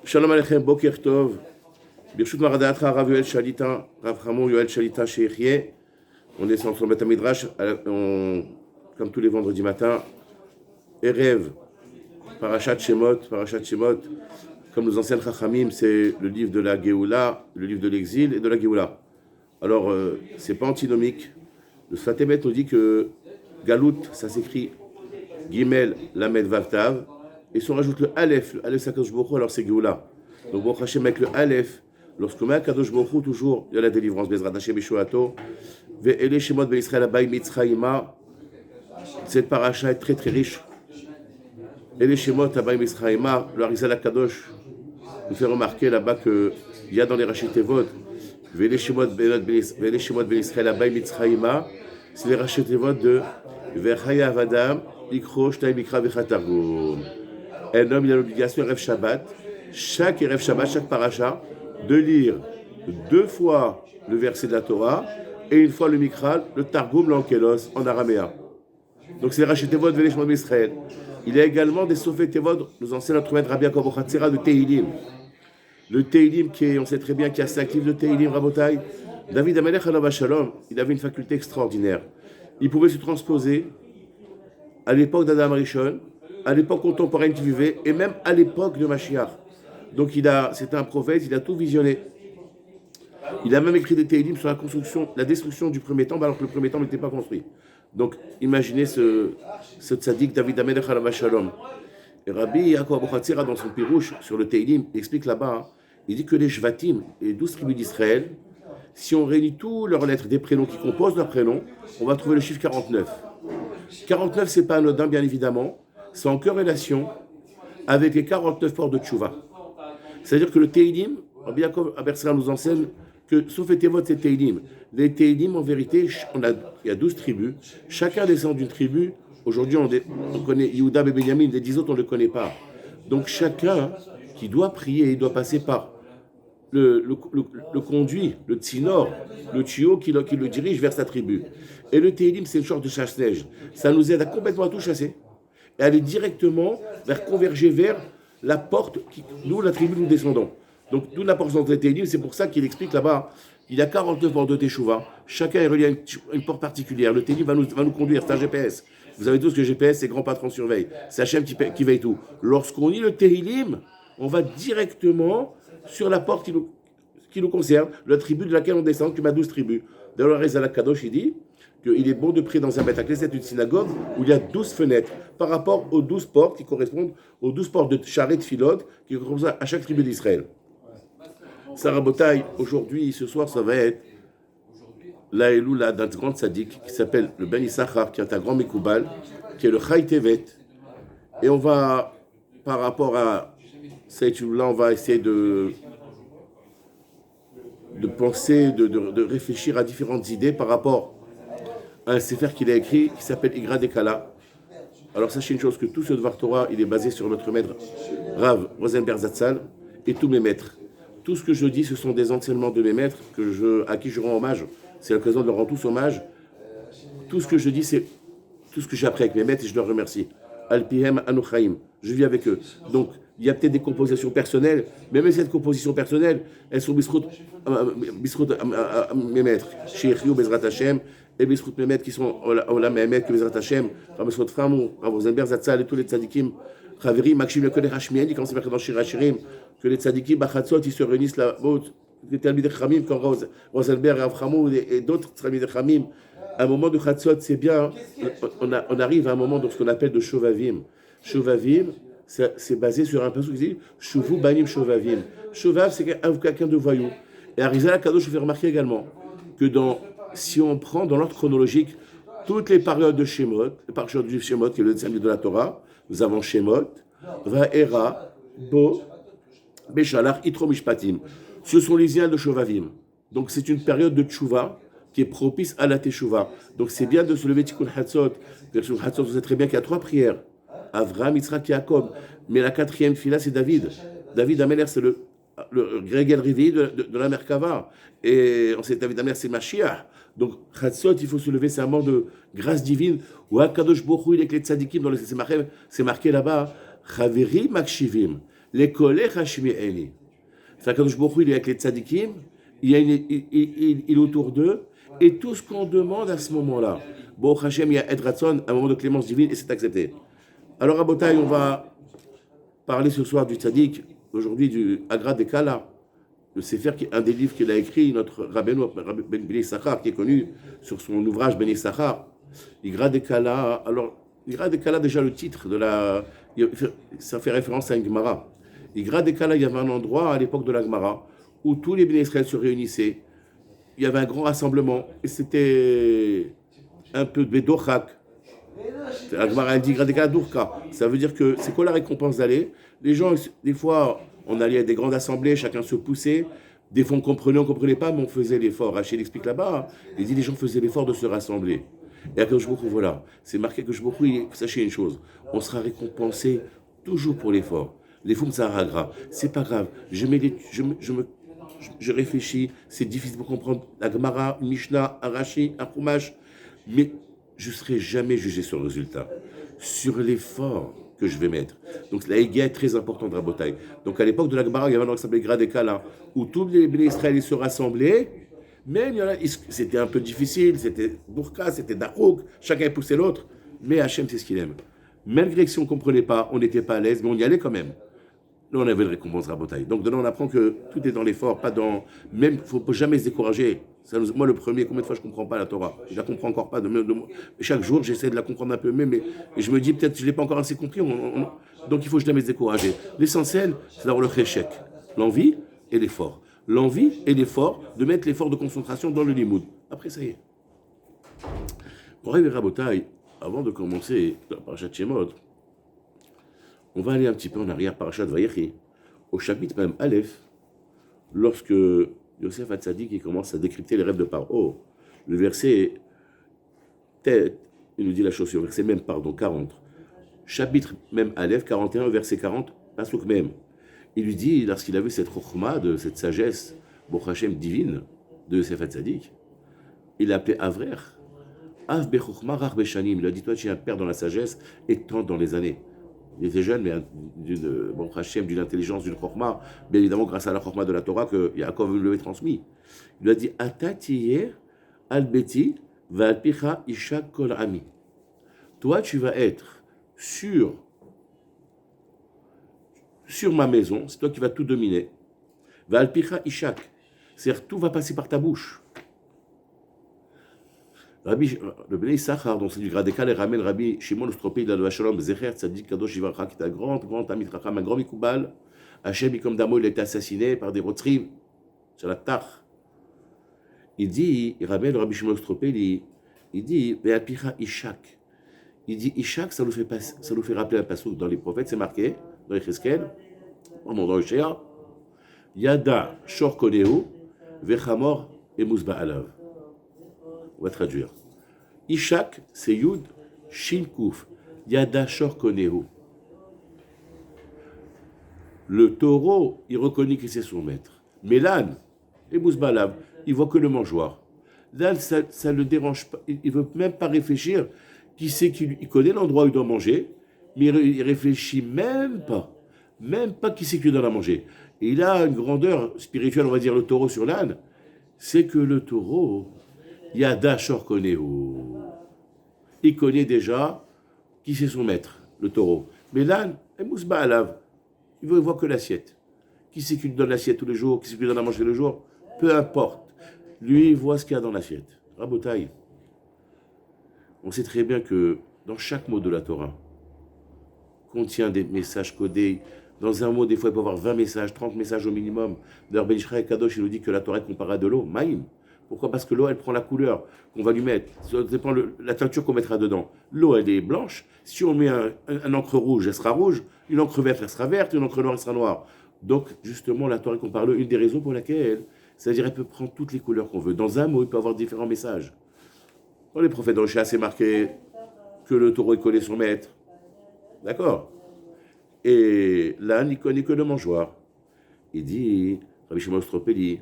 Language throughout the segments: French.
Shalom Aleichem, Boker Tov. Birshut Maradatcha, Rav Yoel Shalita, Rav Hamon Yoel Shalita chez Echie. On est sur le Beth Midrash, comme tous les vendredis matins. Erev, Parashat Shemot, comme nous enseigne Chachamim, c'est le livre de la Géoula, le livre de l'exil et de la Géoula. Alors, c'est pas antinomique. Le Sfatemet nous dit que Galout, ça s'écrit Gimel, Lamed, Vavtav. Et si on rajoute le Aleph Sakadosh Bokhu, alors c'est Géoula. Donc, Baruch Hashem, avec le Aleph, lorsqu'on met un Kadosh Bokhu, toujours, il y a la délivrance, Bezrat Hashem, Beshoato. Ve'ele Shemot Ben Israël Abaï Mitzrayima. Cette paracha est très très riche. Ele Shemot Abaï Mitzrayima, le Arizal Akadosh nous fait remarquer là-bas qu'il y a dans les Rachid Tevot, Ve'ele Shemot Ben Israël Abaï Mitzrayima, c'est les Rachid Tevot de Ve'chaya Avadam, Ikro, Shtaim Ikra Vechatargum. Un homme, il a l'obligation, Erev Shabbat, chaque Erev Shabbat, chaque paracha, de lire 2 fois le verset de la Torah et une fois le Mikral, le Targum, l'Ankelos, en araméen. Donc c'est les Rachid Tevot, Ve'ele Shemot Ben Israël. Il y a également des Sofet Tevot, nous enseigne notre maître Rabbi Yaakov Ochatzera de Tehilim. Le Tehilim, on sait très bien qu'il y a 5 livres de Tehilim, Rabotai. David Amelech Alav Shalom, il avait une faculté extraordinaire. Il pouvait se transposer à l'époque d'Adam Rishon, à l'époque contemporaine qu'il vivait, et même à l'époque de Mashiach. Donc c'était un prophète, il a tout visionné. Il a même écrit des Tehilim sur la destruction du premier temple, alors que le premier temple n'était pas construit. Donc, imaginez ce tzaddik David Amelech Alav Shalom. Et Rabbi Yaakov Ochatzera, dans son Pirouche sur le Tehilim, explique là-bas, il dit que les Shvatim, les 12 tribus d'Israël, si on réunit tous leurs lettres des prénoms qui composent leurs prénoms, on va trouver le chiffre 49. 49, c'est pas anodin, bien évidemment, c'est en corrélation avec les 49 portes de Tchouva. C'est-à-dire que le Tehilim, Rabbi Yaakov Ochatzera nous enseigne que, sauf les Tevot, c'est Tehilim. Les Tehilim, en vérité, il y a 12 tribus. Chacun descend d'une tribu. Aujourd'hui, on connaît Yehuda et Benyamin. Les 10 autres, on ne le connaît pas. Donc, chacun qui doit prier, il doit passer par le conduit, le tsinor, le tuyau qui le dirige vers sa tribu. Et le Tehilim, c'est une sorte de chasse-neige. Ça nous aide complètement à tout chasser. Et aller directement converger vers la porte d'où la tribu nous descendons. Donc, d'où l'importance des Tehilim, c'est pour ça qu'il explique là-bas, il y a 49 portes de Teshuvah, chacun est relié à une porte particulière. Le Tehilim va nous conduire, c'est un GPS. Vous savez tous que GPS, c'est grand patron surveille. C'est Hachem qui veille tout. Lorsqu'on lit le Tehilim, on va directement sur la porte qui nous concerne, la tribu de laquelle on descend, qui a 12 tribus. D'ailleurs, le Rezal Kadosh, il dit qu'il est bon de prier dans un Beth Knesset, une synagogue, où il y a 12 fenêtres, par rapport aux 12 portes qui correspondent aux 12 portes de Sharet Philod, qui correspondent à chaque tribu d'Israël. Sarah Botaï, aujourd'hui, ce soir, ça va être la Eloula d'un grand tzaddik qui s'appelle le Ben Issachar, qui est un grand Mekoubal, qui est le Chai Tevet. Et on va, par rapport à cette Eloula, on va essayer de penser, de réfléchir à différentes idées par rapport à un sefer qu'il a écrit qui s'appelle Igra Dekala. Alors sachez une chose, que tout ce Dvar Torah, il est basé sur notre maître Rav Rosenberg Zatzal et tous mes maîtres. Tout ce que je dis, ce sont des enseignements de mes maîtres à qui je rends hommage. C'est l'occasion de leur rendre tous hommage. Tout ce que je dis, c'est tout ce que j'ai appris avec mes maîtres et je leur remercie. Alpihem Anuchaim. Je vis avec eux. Donc, il y a peut-être des compositions personnelles, mais même cette composition personnelle, elles sont bisrout mes maîtres. Chez Rio Bezrat Hashem, et bisrout mes maîtres qui sont Ola Mehmet, Bezrat Hashem, Ramesrot Framou, Rav Rosenberg Zatzal et tous les tzadikim. Chaveri, Makshim Lekolech Hashmiel, il commence à faire dans Shir Hashirim, que les tzadikim, Bachatzot, ils se réunissent là-bas, les Talmidei Chachamim, comme Rosenberg, Rav Hamou et d'autres Talmidei Chachamim. À un moment de Chatzot, c'est bien, on arrive à un moment de ce qu'on appelle de Shovavim. Shovavim, c'est basé sur un passage qui dit Shuvu Banim Shovavim. Shovav, c'est quelqu'un de voyou. Et Arizal Kadosh, je fais remarquer également que si on prend dans l'ordre chronologique toutes les périodes de Shemot, les périodes du Shemot, qui est le deuxième livre de la Torah, nous avons Shemot, Va'era, Bo, Beshalach, Itro Mishpatim. Ce sont les liens de Shovavim. Donc c'est une période de Tchouva qui est propice à la Teshuvah. Donc c'est bien de se lever Tikkun Hatzot. Tikkun Hatzot, vous savez très bien qu'il y a 3 prières. Avraham, Yitzhak, Yaakov. Mais la 4e fila, c'est David. David Ameler, c'est le Grégel Rivi de la Merkava. Et on sait David Ameler, c'est Mashiach. Donc Hatzot, il faut se lever, c'est un moment de grâce divine. Ou Akadosh Borou, il est avec les tzadikim, c'est marqué là-bas. Chaveri Makshivim. Les collègues Hashmi'eni. C'est quand Baruch Hu, il est avec les tzadikim, il est autour d'eux, et tout ce qu'on demande à ce moment-là, Baruch Hashem, il y a Ed Ratson, un moment de clémence divine, et c'est accepté. Alors, à Botaï, on va parler ce soir du tzadik, aujourd'hui du Agra de Kala, le Sefer, un des livres qu'il a écrit, notre Rabbeinu Ben Issachar, qui est connu sur son ouvrage Ben Issachar. Agra de Kala, alors, Agra de Kala, déjà le titre de la. Ça fait référence à une Gemara. Agra de Kala, il y avait un endroit à l'époque de la Gemara où tous les Béné Israël se réunissaient. Il y avait un grand rassemblement et c'était un peu de Bédochak. La Gemara dit Agra de Kala Dourka. Ça veut dire que c'est quoi la récompense d'aller? Les gens, des fois, on allait à des grandes assemblées, chacun se poussait. Des fois, on comprenait pas, mais on faisait l'effort. Rachel explique là-bas, il dit les gens faisaient l'effort de se rassembler. Et à Kadosh Baruch Hu, voilà, c'est marqué que Baruch Hu, sachez une chose, on sera récompensé toujours pour l'effort. Les fous ça gras, c'est pas grave. Je réfléchis, c'est difficile de comprendre la Gemara, une Mishnah, un Rashi, un Chumash, mais je serai jamais jugé sur le résultat, sur l'effort que je vais mettre. Donc la Higia est très importante dans la bataille. Donc à l'époque de la Gemara, il y avait un endroit qui s'appelait Gradeka là, où tous les Béné Israël se rassemblaient. Même c'était un peu difficile, c'était Bourka, c'était Darouk, chacun poussait l'autre, mais Hachem c'est ce qu'il aime. Malgré que si on ne comprenait pas, on n'était pas à l'aise, mais on y allait quand même. Là on avait une récompense rabotaille. Donc de là on apprend que tout est dans l'effort, pas dans. Même, il ne faut jamais se décourager. Moi le premier, combien de fois je ne comprends pas la Torah? Je ne la comprends encore pas. Chaque jour j'essaie de la comprendre un peu mieux, mais je me dis peut-être que je ne l'ai pas encore assez compris. Donc il ne faut jamais se décourager. L'essentiel, c'est d'avoir le réchec, l'envie et l'effort. L'envie et l'effort, de mettre l'effort de concentration dans le limoud. Après, ça y est. Pour arriver à Rabotaï, avant de commencer la parashat Shemot, on va aller un petit peu en arrière, parashat Vayechi, au chapitre même Aleph, lorsque Yosef Hatzadik commence à décrypter les rêves de Paro. Le verset tête, il nous dit la chose, verset même, 40. Chapitre même Aleph, 41, verset 40, pasuk même. Il lui dit, lorsqu'il a vu cette chokhma, cette sagesse, Baruch Hashem divine, de Yosef Hatzadik, il l'a appelé Avrer. Av bechokhma rach beshanim. Il lui a dit, toi tu es un père dans la sagesse et tant dans les années. Il était jeune, mais Baruch Hashem, d'une intelligence, d'une chokhma, bien évidemment grâce à la chokhma de la Torah que Yaakov lui avait transmis. Il lui a dit, Atatiye al beti va al picha isha kol ami. Toi tu vas être sur ma maison, c'est toi qui vas tout dominer. Va alpicha ishak, c'est-à-dire tout va passer par ta bouche. Le Béné Issachar, donc c'est du Gradeka, les ramène Rabbi Shimon Ostropé, de la Shalom, Zecher, Tzadik, Kadosh, Yivarcha, qui est un grand Amit Racham, un grand Mikoubal. Hachem, comme Damo, il a été assassiné par des Rotzrim, sur la Tach. Il ramène Rabbi Shimon Ostropé, il dit, Va alpicha ishak. Il dit ishak, ça nous fait rappeler un passage dans les prophètes, c'est marqué, dans les Cheskel, dans le Shea, Yada Shor Koneu, Vechamor et Mousba Alav. On va traduire. Ishak, c'est Yud, Shin Kuf, Yada Shor Koneu. Le taureau, il reconnaît que c'est son maître. Mais l'âne, et Mousba Alav, il voit que le mangeoir. L'âne, ça ne le dérange pas, il ne veut même pas réfléchir. Qui sait qu'il connaît l'endroit où il doit manger, mais il réfléchit même pas qui c'est qui doit la manger. Et il a une grandeur spirituelle, on va dire le taureau sur l'âne, c'est que le taureau, Yada Shor Koneu, il connaît déjà qui c'est son maître, le taureau. Mais l'âne, Mousba Alav, il veut voir que l'assiette. Qui c'est qui lui donne l'assiette tous les jours, qui c'est qui lui donne à manger tous les jours, peu importe. Lui, il voit ce qu'il y a dans l'assiette. Rabotaï. On sait très bien que dans chaque mot de la Torah, contient des messages codés. Dans un mot, des fois, il peut y avoir 20 messages, 30 messages au minimum. D'ailleurs, Ben Ishraï Kadosh, il nous dit que la Torah est comparée à de l'eau. Maïm. Pourquoi? Parce que l'eau, elle prend la couleur qu'on va lui mettre. Ça dépend de la teinture qu'on mettra dedans. L'eau, elle est blanche. Si on met un encre rouge, elle sera rouge. Une encre verte, elle sera verte. Une encre noire, elle sera noire. Donc, justement, la Torah est comparée à l'eau. Une des raisons pour laquelle, c'est-à-dire, elle peut prendre toutes les couleurs qu'on veut. Dans un mot, il peut y avoir différents messages. Dans les prophètes d'Oshia, c'est marqué que le taureau, il connaît son maître. D'accord? Et l'âne, il connaît que le mangeoir. Il dit, Rabbi Shimon Ostropé dit,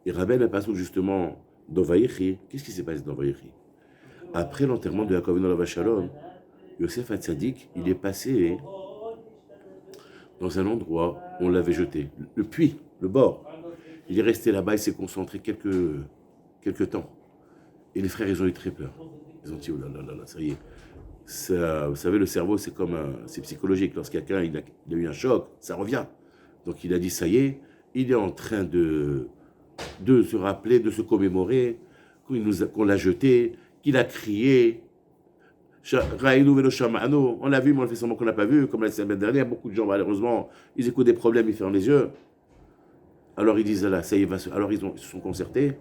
il ramène un passage justement dans Vayechi. Qu'est-ce qui s'est passé dans Vayechi? Après l'enterrement de Yaakov dans la Shalom, Yosef Hatzadik, il est passé dans un endroit où on l'avait jeté. Le puits, le bord. Il est resté là-bas, il s'est concentré quelques temps. Et les frères, ils ont eu très peur. Ils ont dit, oh là là là là, ça y est. Ça, vous savez, le cerveau, c'est psychologique. Lorsque quelqu'un il a eu un choc, ça revient. Donc il a dit, ça y est, il est en train de se rappeler, de se commémorer, qu'on l'a jeté, qu'il a crié. On l'a vu, mais on fait semblant qu'on n'a pas vu. Comme la semaine dernière, beaucoup de gens, malheureusement, ils écoutent des problèmes, ils ferment les yeux. Alors ils disent, là, ça y est, alors ils se sont concertés.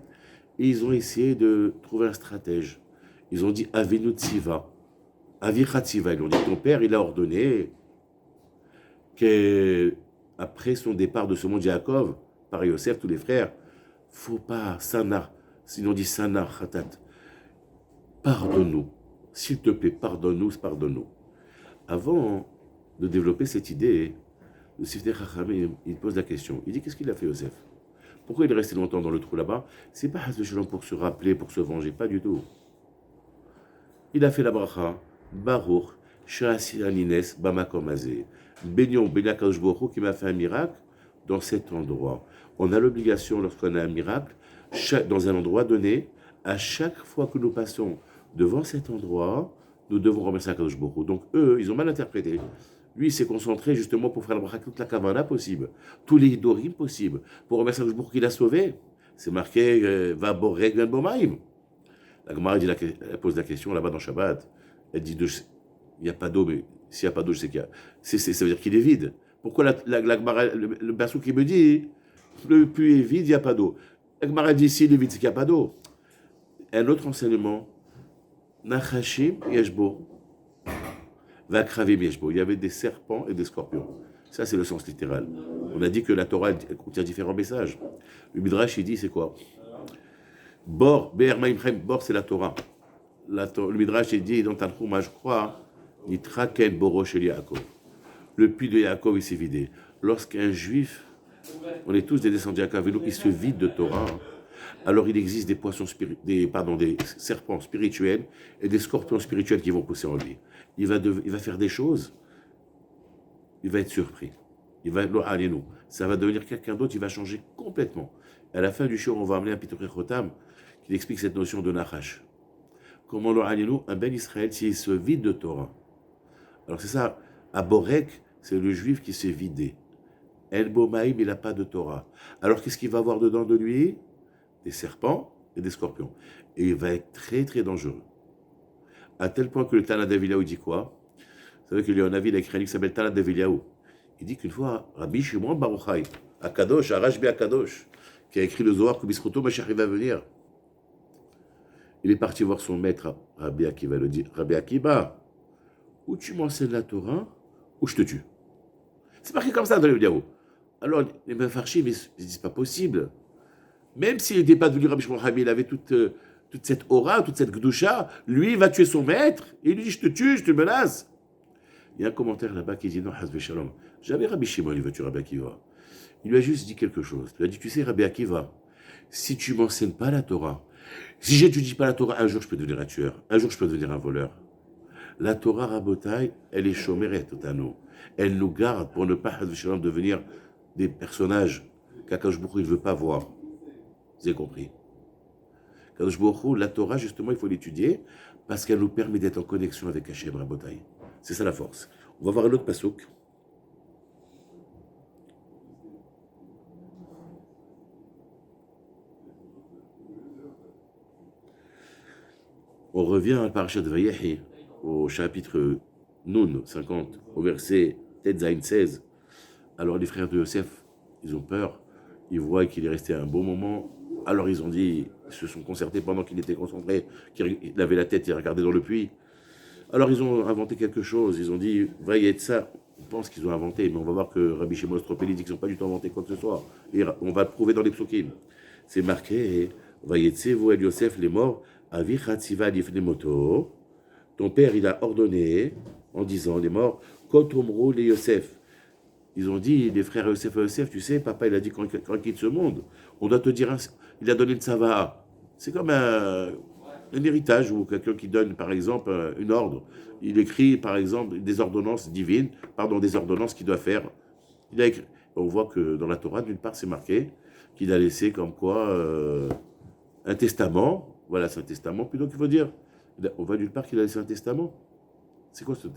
Et ils ont essayé de trouver un stratège. Ils ont dit, Avinu Tziva. Avichatsiva, ils ont dit, ton père, il a ordonné qu'après son départ de ce monde, Yaakov, par Yosef, tous les frères, faut pas, Sanar, sinon on dit Sanar, Khatat, pardonne-nous, s'il te plaît, pardonne-nous, pardonne-nous. Avant de développer cette idée, le Sifter Chachamim, il pose la question, il dit, qu'est-ce qu'il a fait Yosef? Pourquoi il est resté longtemps dans le trou là-bas? C'est pas pour se rappeler, pour se venger, pas du tout. Il a fait la bracha, Baruch, Shasi Anines, Bamakomazé. Bénion, Bénia Kadosh Baruch Hu, qui m'a fait un miracle dans cet endroit. On a l'obligation, lorsqu'on a un miracle, dans un endroit donné, à chaque fois que nous passons devant cet endroit, nous devons remercier Kadosh Baruch Hu. Donc eux, ils ont mal interprété. Lui, il s'est concentré justement pour faire la bracha, toute la kavana possible, tous les hidorim possibles, pour remercier Kadosh Baruch Hu qu'il a sauvé. C'est marqué, Va boreg ben bomaim. La Gemara elle pose la question là-bas dans Shabbat. Elle dit, il n'y a pas d'eau, mais s'il n'y a pas d'eau, je sais qu'il y a. Ça veut dire qu'il est vide. Pourquoi la Gemara, le Bassou qui me dit, le puits est vide, il n'y a pas d'eau. La Gemara dit, s'il est vide, c'est qu'il n'y a pas d'eau. Un autre enseignement, Nachashim yeshbo, Vakravim yeshbo. Il y avait des serpents et des scorpions. Ça, c'est le sens littéral. On a dit que la Torah elle contient différents messages. Le Midrash, il dit, c'est quoi? Bor, Bor, c'est la Torah. Le Midrash, il dit dans Tanchuma, je crois, Nitraken Boro Shel Yaakov. Le puits de Yaakov, il s'est vidé. Lorsqu'un juif, on est tous des descendants de Yaakov, il se vide de Torah, alors il existe des poissons des serpents spirituels et des scorpions spirituels qui vont pousser en lui. Il va faire des choses, il va être surpris. Ça va devenir quelqu'un d'autre, il va changer complètement. À la fin du show, on va amener un Pituchei Chotam qui explique cette notion de Nachash. Comment un Ben Israël s'il se vide de Torah. Alors c'est ça, à Borek, c'est le juif qui s'est vidé. El Bomaïm, il n'a pas de Torah. Alors qu'est-ce qu'il va avoir dedans de lui? Des serpents et des scorpions. Et il va être très très dangereux. À tel point que le Tana d'Aviliaou dit quoi? Vous savez qu'il y a un avis, il a écrit un livre qui s'appelle Tana d'Aviliaou. Il dit qu'une fois, Rabbi Shimon Baruchai, à Kadosh, à Rashbi à Kadosh, qui a écrit le Zohar que Bisroto Mashiach va venir. Il est parti voir son maître, Rabbi Akiva, le dit, Rabbi Akiva, ou tu m'enseignes la Torah, ou je te tue. C'est marqué comme ça dans le vidéo. Alors, les Mefarchim, ils disent, pas possible. Même s'il n'était pas devenu Rabbi Shimon Rabbi, il avait toute cette aura, toute cette gdusha, lui, il va tuer son maître, et il lui dit, je te tue, je te menace. Il y a un commentaire là-bas qui dit, non, Hazve Shalom, jamais Rabbi Shimon, il va tuer Rabbi Akiva. Il lui a juste dit quelque chose. Il lui a dit, tu sais, Rabbi Akiva, si tu ne m'enseignes pas la Torah, si je ne t'étudie pas la Torah, un jour je peux devenir un tueur, un jour je peux devenir un voleur. La Torah Rabotai, elle est chomeret totalement. Elle nous garde pour ne pas devenir des personnages qu'Akadosh Baruch Hu ne veut pas voir. Vous avez compris? Akadosh Baruch Hu, la Torah, justement, il faut l'étudier parce qu'elle nous permet d'être en connexion avec Hashem Rabotai. C'est ça la force. On va voir un autre pasuk. On revient à la parasha de Vayehi, au chapitre Nun 50, au verset Tetzain 16. Alors les frères de Yosef, ils ont peur, ils voient qu'il est resté un bon moment. Alors ils ont dit, ils se sont concertés pendant qu'il était concentré, qu'il avait la tête, il regardait dans le puits. Alors ils ont inventé quelque chose, ils ont dit, Vayetza, on pense qu'ils ont inventé, mais on va voir que Rabbi Shimon Stropeli dit qu'ils n'ont pas du tout inventé quoi que ce soit. Et on va le prouver dans les psukim. C'est marqué, Vayetze, vous El Yosef, les morts, ton père, il a ordonné, en disant, les morts, Kotomrou les Yosef. Ils ont dit, les frères Yosef, tu sais, papa, il a dit quand il quitte ce monde, on doit te dire, il a donné une savaha. C'est comme un héritage ou quelqu'un qui donne, par exemple, une ordre. Il écrit, par exemple, des ordonnances divines, des ordonnances qu'il doit faire Il a écrit. On voit que dans la Torah, nulle part, c'est marqué qu'il a laissé comme quoi un testament. Voilà, c'est un testament. Puis donc, il faut dire, on voit nulle part qu'il a laissé un testament. C'est quoi ce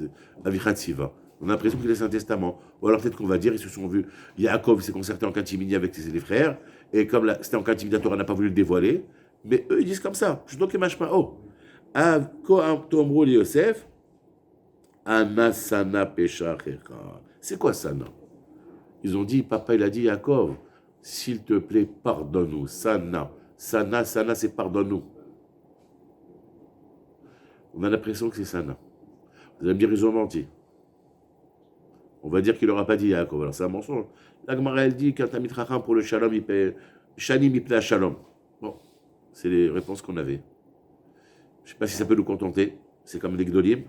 Avichat Siva? On a l'impression qu'il laisse un testament. Ou alors peut-être qu'on va dire, ils se sont vus, Yaakov s'est concerté en catimini avec ses frères, et comme c'était en catimini, la Torah n'a pas voulu le dévoiler, mais eux, ils disent comme ça. Je donc pas. Oh, Tomro Yosef, Anasana Pesha. C'est quoi Sana? Ils ont dit, papa, il a dit, Yaakov, s'il te plaît, pardonne-nous. Sana, c'est pardonne-nous. On a l'impression que c'est Sana. Vous allez me dire, ils ont menti. On va dire qu'il n'aura pas dit Yaakov. Alors c'est un mensonge. La Gemara, elle dit, quand tu as mis Tracham pour le shalom, il paie Shanim, il plaît à shalom. Bon, c'est les réponses qu'on avait. Je ne sais pas si ça peut nous contenter. C'est comme les Gdolim.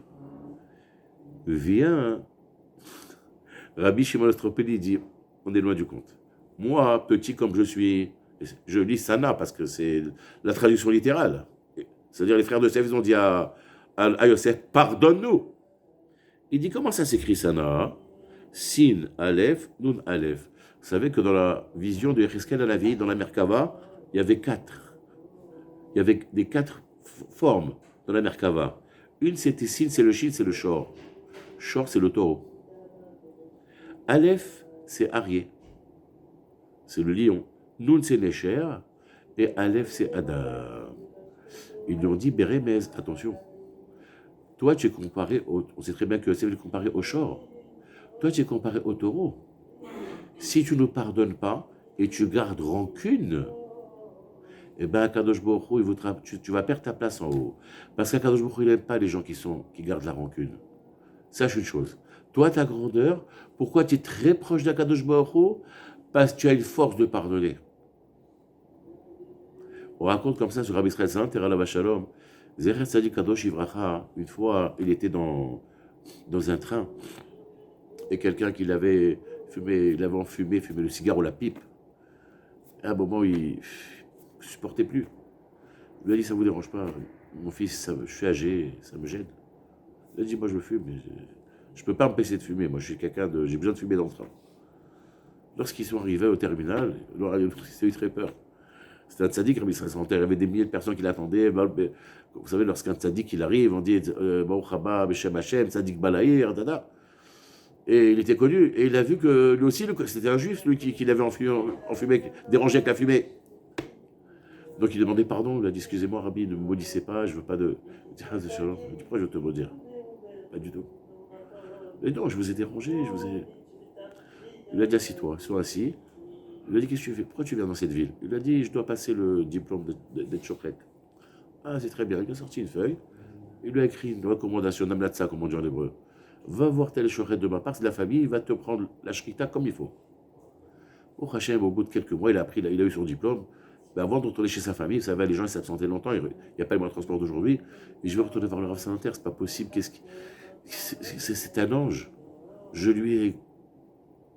Viens. Rabbi Shimon Ostropeli dit, on est loin du compte. Moi, petit comme je suis, je lis Sana parce que c'est la traduction littérale. C'est-à-dire les frères de Yosef, ils ont dit à Yosef, pardonne-nous. Il dit, comment ça s'écrit Sana? Sin, Aleph, Nun, Aleph. Vous savez que dans la vision de Yecheskel à la vie, dans la Merkava, il y avait 4. Il y avait des 4 formes dans la Merkava. Une, c'était Sin, c'est le Shin, c'est le Shor. Shor, c'est le taureau. Aleph, c'est Arié. C'est le lion. Nun, c'est Necher. Et Aleph, c'est Adam. Ils lui ont dit, Beremez, attention. Toi, tu es comparé au... On sait très bien que c'est comparé au Shor. Toi, tu es comparé au taureau. Si tu ne pardonnes pas et tu gardes rancune, eh bien, Akadosh Baruch Hu, tu vas perdre ta place en haut. Parce qu'Akadosh Baruch Hu, il n'aime pas les gens qui gardent la rancune. Sache une chose. Toi, ta grandeur, pourquoi tu es très proche d'Akadosh Baruch Hu? Parce que tu as une force de pardonner. On raconte comme ça sur Rabbi Israël Saint, Terra Lava Shalom. Zecher Tzadik Kadosh Ivracha, une fois, il était dans un train. Et quelqu'un qui l'avait enfumé le cigare ou la pipe. À un moment, il ne supportait plus. Il lui a dit, ça ne vous dérange pas, mon fils, je suis âgé, ça me gêne. Il a dit, moi je fume, mais je ne peux pas m'empêcher de fumer, moi j'ai besoin de fumer dans le train. Lorsqu'ils sont arrivés au terminal, il s'est eu très peur. C'était un tzaddik, il y avait des milliers de personnes qui l'attendaient. Vous savez, lorsqu'un tzaddik il arrive, on dit, Baruch haba, Beshem Hashem, tzaddik balaïr, tada. Et il était connu, et il a vu que lui aussi, c'était un juif, lui qui l'avait enfumé, dérangé avec la fumée. Donc il demandait pardon, il a dit, excusez-moi Rabbi, ne me maudissez pas, je ne veux pas de... Il dit, pourquoi je veux te maudire? Pas du tout. Il a dit, non, je vous ai dérangé, Il a dit, assis-toi, sois assis. Il a dit, qu'est-ce que tu fais? Pourquoi tu viens dans cette ville? Il a dit, je dois passer le diplôme d'être chokret. Ah, c'est très bien, il a sorti une feuille, il lui a écrit une recommandation, namlatsa, comme on dit en hébreu. Va voir tel chokret de ma part, c'est de la famille, il va te prendre la shrita comme il faut. Au Hachem, au bout de quelques mois, il a eu son diplôme. Ben avant de retourner chez sa famille, vous savez, les gens s'absentaient longtemps, il n'y a pas eu de transport d'aujourd'hui. Et je vais retourner voir le Rav Saint-Inter, c'est pas possible. C'est un ange. Je lui ai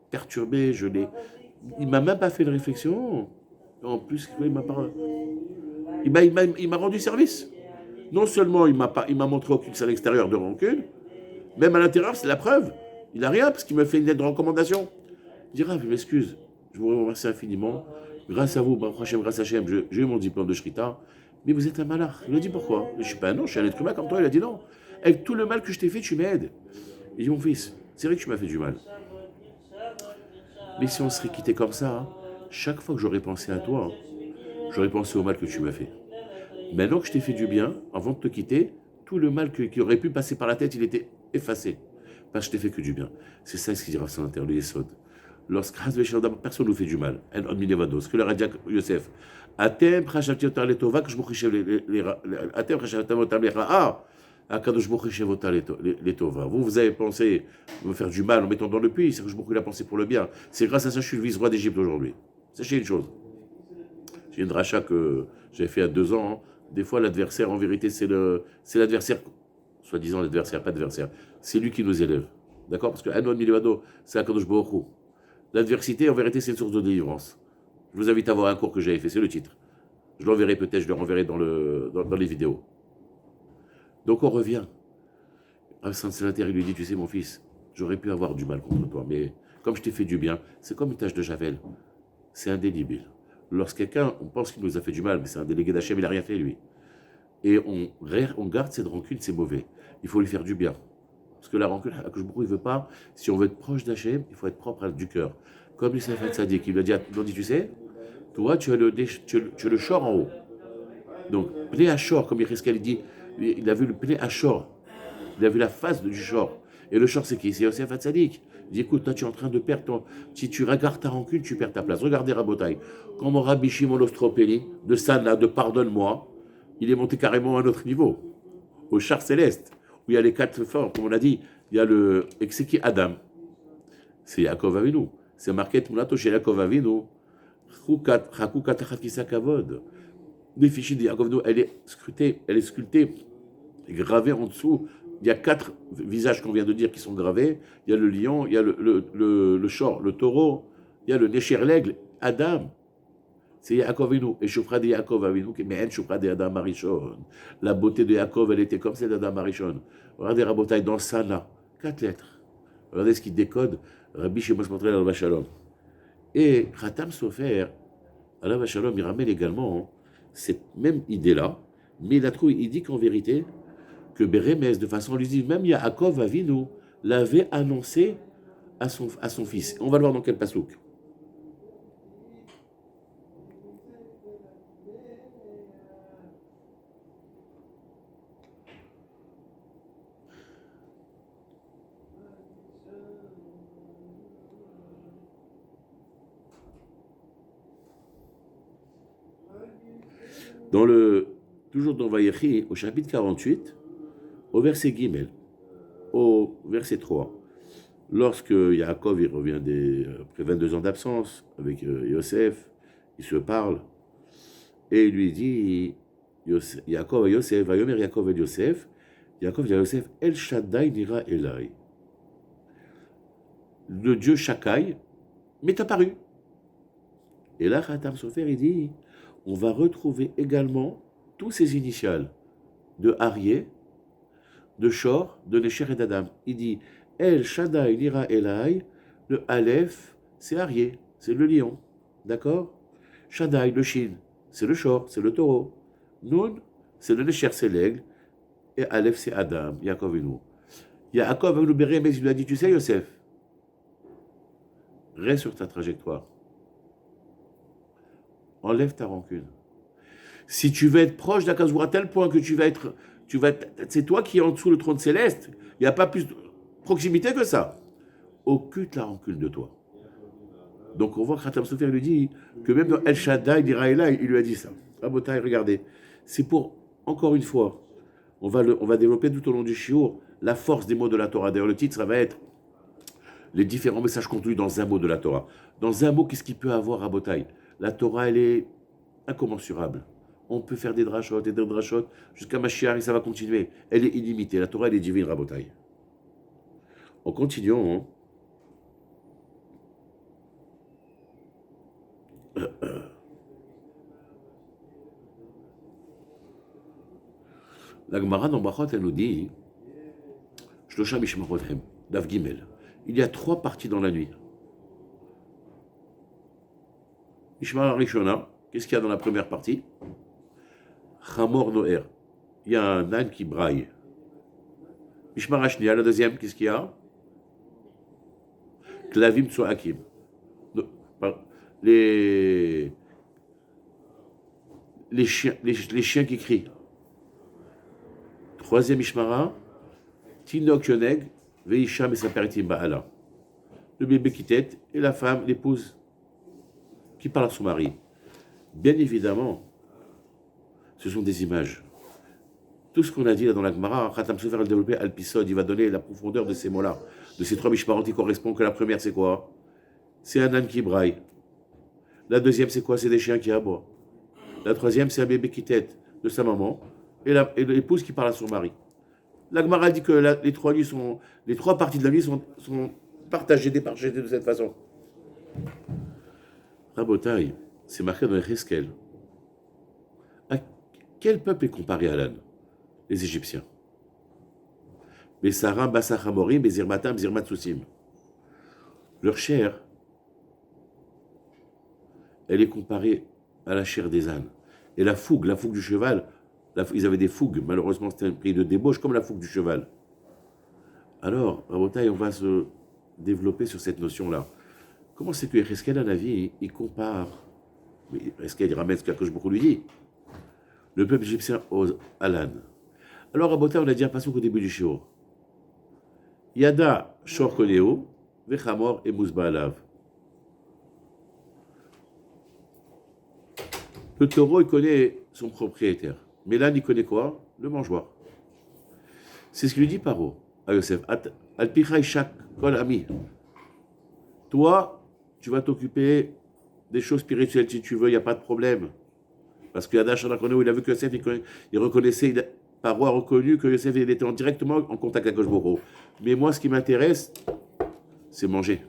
perturbé, il m'a même pas fait de réflexion. En plus, il m'a rendu service. Non seulement il m'a montré aucune salle extérieure de rancune, même à l'intérieur, c'est la preuve. Il n'a rien parce qu'il m'a fait une lettre de recommandation. Il dira, je m'excuse, je vous remercie infiniment. Grâce à vous, grâce à Hachem, j'ai eu mon diplôme de Shrita, mais vous êtes un malach. Il a dit pourquoi? Je ne suis pas un ange, je suis un être humain comme toi. Il a dit non. Avec tout le mal que je t'ai fait, tu m'aides. Il dit, mon fils, c'est vrai que tu m'as fait du mal. Mais si on serait quitté comme ça, chaque fois que j'aurais pensé à toi, j'aurais pensé au mal que tu m'as fait. Maintenant que je t'ai fait du bien, avant de te quitter, tout le mal qui aurait pu passer par la tête, il était effacé. Parce que je t'ai fait que du bien. C'est ça ce qu'il dira sur l'intérieur, le Yesod. Lorsque personne ne nous fait du mal, ce que leur a dit Yosef, Atem prachavtiotar letova, que je Atem prachavtiotar letova, vous avez pensé me faire du mal en mettant dans le puits, c'est que je il a pensé pour le bien. C'est grâce à ça que je suis le vice-roi d'Égypte aujourd'hui. Sachez une chose. J'ai une rachat que j'ai fait il y a 2 ans. Des fois, l'adversaire, en vérité, c'est l'adversaire, soi-disant l'adversaire, pas d'adversaire. C'est lui qui nous élève. D'accord? Parce que Anon Milivado, c'est Akadosh Baruch Hu. L'adversité, en vérité, c'est une source de délivrance. Je vous invite à voir un cours que j'avais fait, c'est le titre. Je l'enverrai peut-être, je le renverrai dans les vidéos. Donc on revient. Saint-Célataire, il lui dit, tu sais mon fils, j'aurais pu avoir du mal contre toi, mais comme je t'ai fait du bien, c'est comme une tache de javel. C'est indélébile. Lorsqu'quelqu'un, on pense qu'il nous a fait du mal, mais c'est un délégué d'Hachem, il n'a rien fait lui. Et on garde cette rancune, c'est mauvais. Il faut lui faire du bien. Parce que la rancune, Akadosh Baruch Hu, il ne veut pas. Si on veut être proche d'Hachem, il faut être propre du cœur. Comme Youssef Hatzadik, il lui a dit, tu sais, toi, tu as le shor en haut. Donc, Pnei Hashor, comme il dit, il a vu le Pnei Hashor. Il a vu la face du shor. Et le shor, c'est qui? C'est Youssef Hatzadik. Il dit, écoute, toi, tu es en train de perdre ton... Si tu regardes ta rancune, tu perds ta place. Regardez Rabotai. Quand mon Rabbi Shimon Ostropeli, de Sana, de pardonne-moi, il est monté carrément à un autre niveau. Au char céleste, où il y a les quatre formes, comme on a dit. Il y a le... Et c'est qui Adam? C'est Yaakov Avinu. C'est marqué Tmunato chez Yaakov Avinu. Chakukat Chakisa Kavod. Les fichiers de Yaakov Avinu, elle est sculptée, gravée en dessous. Il y a 4 visages qu'on vient de dire qui sont gravés. Il y a le lion, il y a le shor, le taureau, il y a le Nécher l'aigle, Adam. C'est Yaakov Avinu. Et Shofra de Yaakov Avinu, mais en Shofra de Adam Arishon. La beauté de Yaakov, elle était comme celle d'Adam Arishon. Regardez Rabotai dans Sana, 4 lettres. Regardez ce qu'il décode, Rabbi Shimon Smotrel al Shalom. Et Khatam Sofer, al Shalom, il ramène également cette même idée-là, mais il dit qu'en vérité, que Bérémès, de façon allusive, même Yaakov Avinu l'avait annoncé à son fils. On va le voir dans quel pasouk. Toujours dans Vayechi, au chapitre 48, au verset Gimel, au verset 3, lorsque Yaakov il revient après 22 ans d'absence avec Yosef, il se parle, et il lui dit, Yaakov à Yosef, Vayomer Yaakov et Yosef, Yaakov dit à Yosef, El Shaddai nira Elai. Le Dieu Shakai m'est apparu. Et là, Khatam Sofer, il dit, on va retrouver également tous ces initiales de Arié, de Shor, de Necher et d'Adam. Il dit El Shaddai Nira Elai, le Aleph, c'est Arié, c'est le lion. D'accord? Shaddai, le Shin, c'est le Shor, c'est le taureau. Nun, c'est le Necher, c'est l'aigle. Et Aleph, c'est Adam, Yaakov et nous. Yaakov avec le béret, mais il lui a dit, tu sais, Yosef, reste sur ta trajectoire. Enlève ta rancune. Si tu veux être proche d'Akadosh à tel point que c'est toi qui es en dessous le trône céleste, il n'y a pas plus de proximité que ça. Occulte la rancune de toi. Donc on voit que Khatam Sofer lui dit que même dans El Shaddai, il lui a dit ça. Rabotai, regardez, c'est pour, encore une fois, on va développer tout au long du shiur la force des mots de la Torah. D'ailleurs, le titre, ça va être les différents messages contenus dans un mot de la Torah. Dans un mot, qu'est-ce qu'il peut avoir, Rabotai? La Torah, elle est incommensurable. On peut faire des drachot et des drachot jusqu'à Mashiach et ça va continuer. Elle est illimitée. La Torah, elle est divine, Rabotai. En continuant, la Gemara dans Brachot, elle nous dit Shlosha Mishmarothem, Dav Gimel. Il y a 3 parties dans la nuit. Mishmar Rishona, qu'est-ce qu'il y a dans la première partie? Chamor Noer. Il y a un âne qui braille. Mishmar Ashnia, la deuxième, qu'est-ce qu'il y a? Klavim Tsoakim. Les chiens qui crient. Troisième Mishmara, Tinok Yoneg, Veisham et Saperitim Ba'ala. Le bébé qui tète et la femme, l'épouse, qui parle à son mari. Bien évidemment, ce sont des images. Tout ce qu'on a dit là dans la Gemara, Khatam Sofer a développé Alpisod, il va donner la profondeur de ces mots-là, de ces 3 Mishmarot qui correspondent, que la première c'est quoi? C'est un âne qui braille. La deuxième c'est quoi? C'est des chiens qui aboient. La troisième c'est un bébé qui tète de sa maman et l'épouse qui parle à son mari. La Gemara dit que les 3 parties de la nuit sont partagées, départagées de cette façon. Rabotai, c'est marqué dans les Heskel. À quel peuple est comparé à l'âne? Les Égyptiens. Besaram, Basachamorim, Bezirmatam, Zirmatsusim. Leur chair, elle est comparée à la chair des ânes. Et la fougue du cheval, ils avaient des fougues, malheureusement c'était un pays de débauche comme la fougue du cheval. Alors, Rabotai, on va se développer sur cette notion-là. Comment c'est que Yecheskel, à la vie, il compare, mais Yecheskel, il ramène ce qu'Akadosh Baruch Hu lui dit, le peuple égyptien à l'âne. Alors, Rabotai, on a dit un passage au début du Shiur. Yada shor koneo, vechamor et mouzbaalav. Le taureau, il connaît son propriétaire. Mais l'âne, il connaît quoi? Le mangeoire. C'est ce qu'il lui dit Paro à Yosef. Al-Pichai Shak Kol Ami. Toi, tu vas t'occuper des choses spirituelles si tu veux, il n'y a pas de problème. Parce que Yada Shanakono, il a vu que Yosef, il reconnaissait, Paro a reconnu que Yosef il était directement en contact avec Akadosh Baruch Hu. Mais moi, ce qui m'intéresse, c'est manger.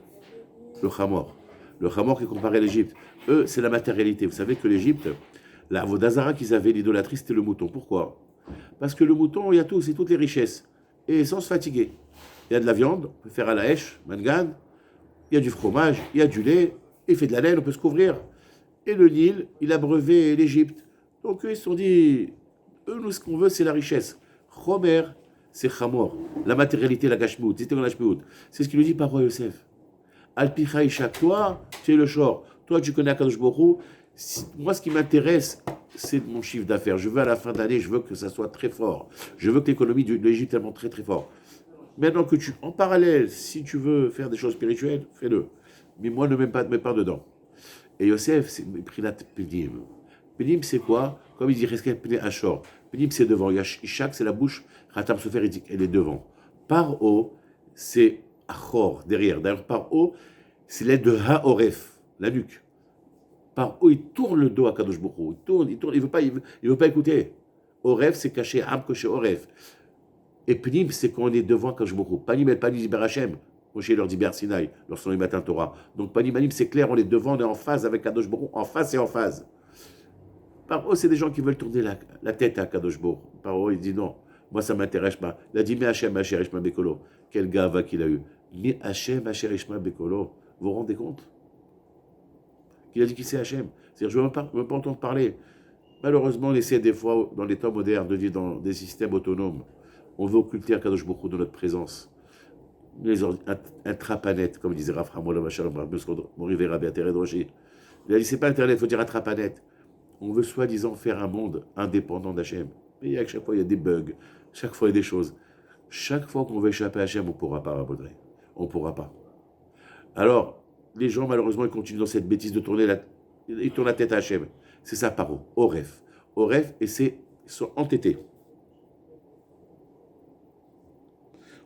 Le Hamor. Le Hamor qui est comparé à l'Égypte. Eux, c'est la matérialité. Vous savez que l'Égypte, la Vodazara qu'ils avaient, l'idolâtrie, c'était le mouton. Pourquoi? Parce que le mouton, il y a tout, c'est toutes les richesses. Et sans se fatiguer. Il y a de la viande, on peut faire à la hache, mangane, il y a du fromage, il y a du lait, il fait de la laine, on peut se couvrir. Et le Nil, il a brevé l'Égypte. Donc eux, ils se sont dit, nous, ce qu'on veut, c'est la richesse. Chomer, c'est Chamor. La matérialité, la gashmout. C'est ce qu'il nous dit par roi Yosef. Al-Pichai Shak, toi, tu es le shor. Toi, tu connais Akadosh Baruch Hu. Moi, ce qui m'intéresse, c'est mon chiffre d'affaires. Je veux à la fin d'année, je veux que ça soit très fort. Je veux que l'économie de l'Égypte monte très très fort. Maintenant que en parallèle, si tu veux faire des choses spirituelles, fais-le. Mais moi, ne mets pas dedans. Et Yosef, c'est Prinat Pedim. Pedim, c'est quoi? Comme il dit Reskel Pene Achor. Pedim, c'est devant. Ishak, c'est la bouche. Khatam Sofer, il dit qu'elle est devant. Par haut, c'est Achor, derrière. D'ailleurs, par haut, c'est l'aide de Haoref, la nuque. Par haut, il tourne le dos à Kadosh Baruch Hu. Il tourne, il veut pas écouter. Oref, c'est caché, Am Koshe Oref. Et Pnim, c'est quand on est devant Kadosh Baruch Hu. Panim et Panim Ber Hashem. Moshe leur dit Ber Sinaï, lorsqu'on est matin Torah. Donc Panim Panim, c'est clair, on est devant, on est en phase avec Kadosh Baruch Hu, en face et en phase. Par haut, c'est des gens qui veulent tourner la tête à Kadosh Baruch Hu. Par haut, il dit non, moi ça m'intéresse pas. Il a dit, mais Hashem, Asher Ishma Bekolo. Quel gava qu'il a eu. Mais Hashem, Asher Ishma Bekolo. Vous vous rendez compte? Qu'il a dit qui c'est Hachem. C'est-à-dire, je ne veux pas entendre parler. Malheureusement, on essaie des fois, dans les temps modernes, de vivre dans des systèmes autonomes. On veut occulter Akadosh Baruch Hu de notre présence. Un trapanet, comme disait Rav Hamol Morivera Beatere Droshi. Il a dit, c'est pas Internet, il faut dire un trapanet. On veut soi-disant faire un monde indépendant d'Hachem. Mais à chaque fois, il y a des bugs. Chaque fois, il y a des choses. Chaque fois qu'on veut échapper à Hachem, on ne pourra pas, Rabodré. On ne pourra pas. Alors, les gens, malheureusement, ils continuent dans cette bêtise de tourner ils tournent la tête à Hachem. C'est ça, paro. Oref. Oref, et ils sont entêtés.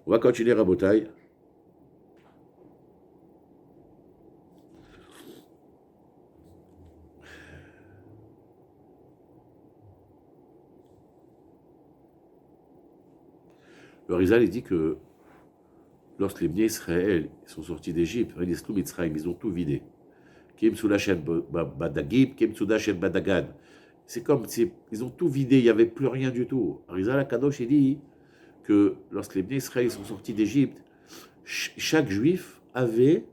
On va continuer, Rabotai. Le Rizal, il dit que lorsque les Bnei Israël sont sortis d'Égypte, ils ont tout vidé. C'est comme si ils ont tout vidé, il n'y avait plus rien du tout. Rizal Akadosh, il dit que lorsque les Bnei Israël sont sortis d'Égypte, chaque juif avait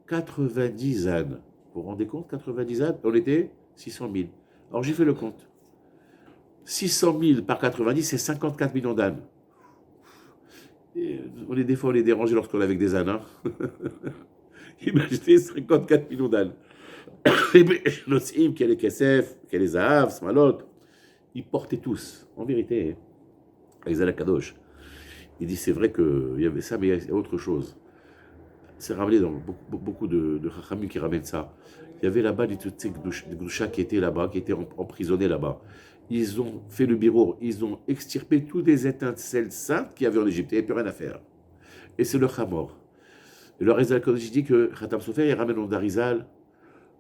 90 ânes. Vous vous rendez compte, 90 ânes? On était 600 000. Alors j'ai fait le compte. 600 000 par 90, c'est 54 millions d'ânes. Des fois, on est dérangé lorsqu'on est avec des ânes. Hein. Imaginez 54 millions d'ânes. Les Nosim, qui est les Kesef, qui est les Zahav, Smalot, ils portaient tous, en vérité, Rizal Kadosh. Il dit, c'est vrai qu'il y avait ça, mais il y a autre chose. C'est ramené dans beaucoup de Chachamim qui ramènent ça. Il y avait là-bas des Gdusha qui étaient là-bas, qui étaient emprisonnés là-bas. Ils ont fait le bureau, ils ont extirpé tous les étincelles saintes qu'il y avait en Égypte. Il n'y avait plus rien à faire. Et c'est le Chamor. Et le Rizal Kadosh dit que Khatam Sofer, il ramène dans Darizal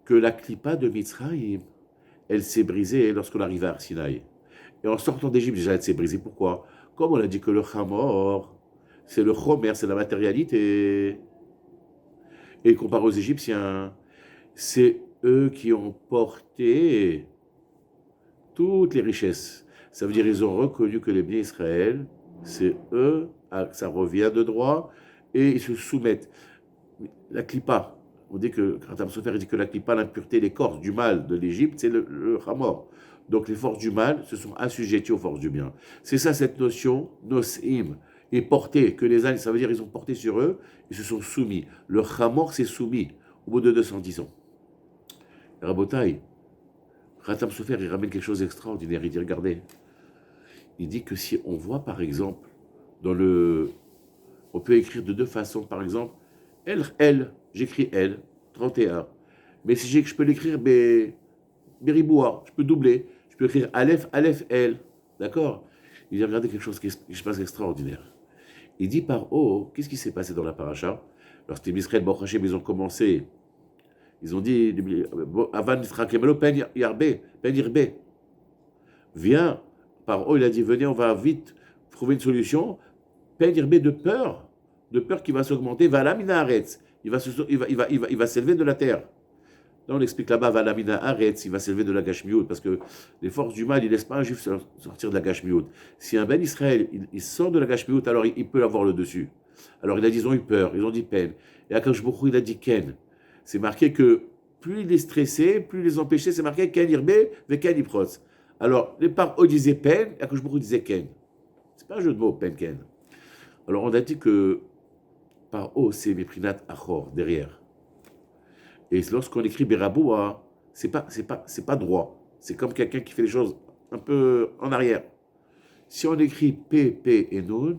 que la clipa de Mitzrayim, elle s'est brisée lorsqu'on arrive à Arsinaï. Et en sortant d'Égypte, déjà, elle s'est brisée. Pourquoi? Comme on a dit que le Chamor, c'est le Chomer, c'est la matérialité. Et comparé aux Égyptiens, c'est eux qui ont porté toutes les richesses. Ça veut dire qu'ils ont reconnu que les biens Israël, c'est eux, ça revient de droit, et ils se soumettent. la clipa. On dit que, Khatam Sofer dit que la clipa, l'impureté, les corps du mal de l'Égypte, c'est le Hamor. Donc les forces du mal se sont assujetties aux forces du bien. C'est ça cette notion, nosim, et porté, que les ânes, ça veut dire ils ont porté sur eux, ils se sont soumis. Le Hamor s'est soumis au bout de 210 ans. Rabotai, Khatam Sofer, il ramène quelque chose d'extraordinaire. Il dit, regardez, il dit que si on voit par exemple, on peut écrire de deux façons, par exemple, j'écris elle, 31. Mais si je peux l'écrire Beriboua, je peux doubler, je peux écrire Aleph, elle, d'accord. Il dit, regardez quelque chose qui se passe extraordinaire. Il dit par haut, qu'est-ce qui s'est passé dans la paracha? Lorsque les Israël, Baruch Hashem, ils ont commencé, ils ont dit, Avan Nisrakemelo, Pen Yirbe. Viens, par haut, il a dit, venez, on va vite trouver une solution. Pen Yirbe de peur qui va s'augmenter, va lamina aretz, il va s'élever de la terre. Là, on explique là-bas, va lamina aretz, il va s'élever de la gashmiout, parce que les forces du mal, ils ne laissent pas un juif sortir de la gashmiout. Si un ben Israël, il sort de la gashmiout, alors il peut avoir le dessus. Alors ils ont eu peur, ils ont dit peine. Et Akadosh Baruch Hu, il a dit ken. C'est marqué que plus il est stressé, plus il est empêché, c'est marqué ken irbe, ve ken iprotz. Alors, les paro disaient peine, et Akadosh Baruch Hu disait ken. C'est pas un jeu de mots, peine, ken. Alors on a dit que par haut, c'est Meprinat Achor, derrière. Et lorsqu'on écrit Beraboua, c'est pas droit. C'est comme quelqu'un qui fait les choses un peu en arrière. Si on écrit P et Nun,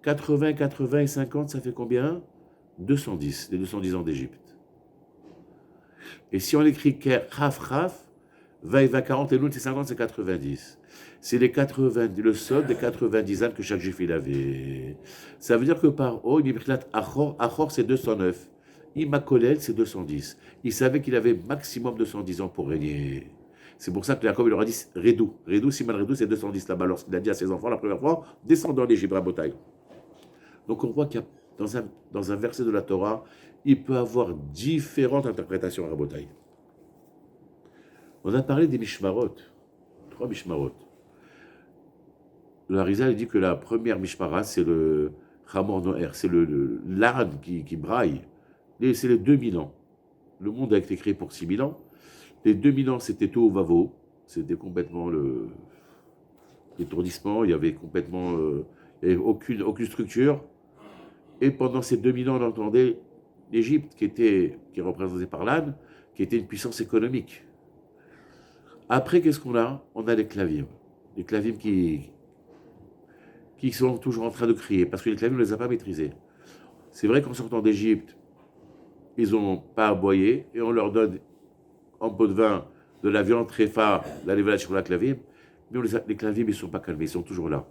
80, 80 et 50, ça fait combien? 210, les 210 ans d'Égypte. Et si on écrit Chaf, 20 et 20, 40 et Nun, c'est 50, c'est 90. C'est le solde des 90 ânes que chaque juif il avait. Ça veut dire que par haut, Achor c'est 209. Imakolel c'est 210. Il savait qu'il avait maximum 210 ans pour régner. C'est pour ça que Jacob il leur a dit Redou, Siman Redou c'est 210 là-bas. Lorsqu'il a dit à ses enfants la première fois, descendons l'Égypte, Rabotai. Donc on voit qu'il y a dans un verset de la Torah, il peut avoir différentes interprétations à Rabotai. On a parlé des Mishmarot, 3 Mishmarot. Le Harizal dit que la première Mishpara, c'est le Hamor Noer, c'est l'âne qui braille. C'est les 2000 ans. Le monde a été créé pour 6000 ans. Les 2000 ans, c'était tout au Vavo. C'était complètement l'étourdissement. Il y avait complètement il y avait aucune structure. Et pendant ces 2000 ans, on entendait l'Égypte, qui est représentée par l'âne, qui était une puissance économique. Après, qu'est-ce qu'on a? On a les Klavim. Les Klavim qui sont toujours en train de crier, parce que les Klavim ne les a pas maîtrisés. C'est vrai qu'en sortant d'Égypte, ils n'ont pas aboyé, et on leur donne en pot de vin de la viande tréfa, la révélation de la Klavim, mais les Klavim, ils ne sont pas calmés, ils sont toujours là.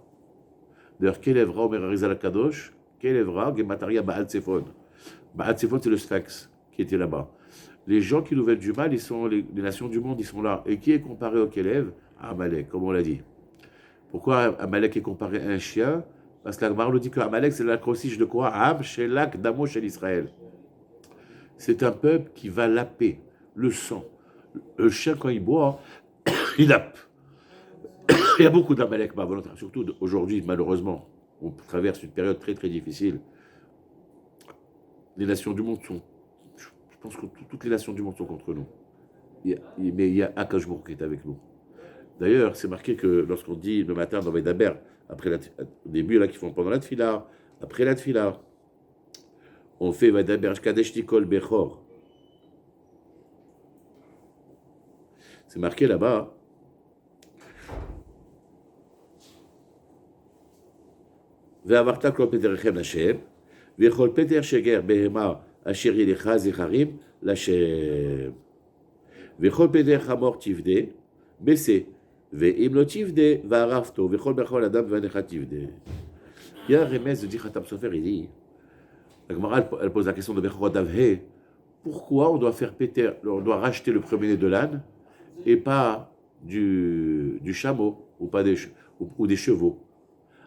D'ailleurs, Kelevra, Omer Arizal Kadosh, Kelevra, Gemataria Baal Tsefon. Baal Tsefon, c'est le Sphinx qui était là-bas. Les gens qui nous veulent du mal, ils sont les nations du monde, ils sont là. Et qui est comparé au Kelev? Amalek, comme on l'a dit. Pourquoi Amalek est comparé à un chien? Parce que l'Agmara nous dit que Amalek, c'est l'acrostiche de quoi? Am, Shelak, Damo, Shel Israël. C'est un peuple qui va laper le sang. Le chien, quand il boit, il lape. Il y a beaucoup d'Amalek, surtout aujourd'hui, malheureusement. On traverse une période très très difficile. Les nations du monde sont. Je pense que toutes les nations du monde sont contre nous. Mais il y a Akash Baruch qui est avec nous. D'ailleurs, c'est marqué que lorsqu'on dit le matin dans Vaidaber, au début, là, qu'ils font pendant la tfila, après la tfila, on fait Vaidaber Shkadesh Tikol Bechor. C'est marqué là-bas. Ve'avarta kol peterechem Hashem, ve'chol peter sheger behema asher yelecha zecharim l'Hashem. Ve'chol peter chamor tivde, bese. Ve'im lo tivde, va'arafto, ve'chol bechol adam ve'anecha tivde. Il y a un remède de Khatam Sofer, il dit, la Gemara, elle pose la question de Bechor Davhe, pourquoi on doit faire péter, on doit racheter le premier-né de l'âne et pas du chameau ou des chevaux?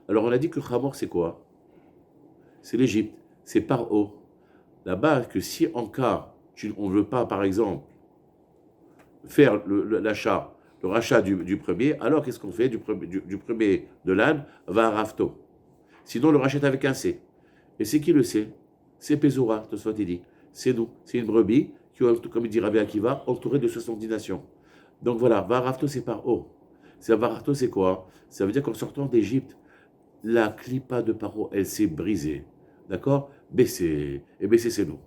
Alors on a dit que Hamor c'est quoi? C'est l'Égypte, c'est par haut. Là-bas, que si en cas, on ne veut pas par exemple faire le rachat du premier, alors qu'est-ce qu'on fait du premier de l'âne va à Rafto. Sinon on le rachète avec un C. Et c'est qui le C? C'est Pézora, Tosfot il dit. c'est nous. C'est une brebis qui, comme il dit Rabbi Akiva, entourée de 70 nations. Donc voilà, Varafto, c'est par haut. Varafto, c'est quoi? Ça veut dire qu'en sortant d'Égypte, la clipa de Paro, elle s'est brisée. D'accord? Baissé. Et baissé, c'est nous.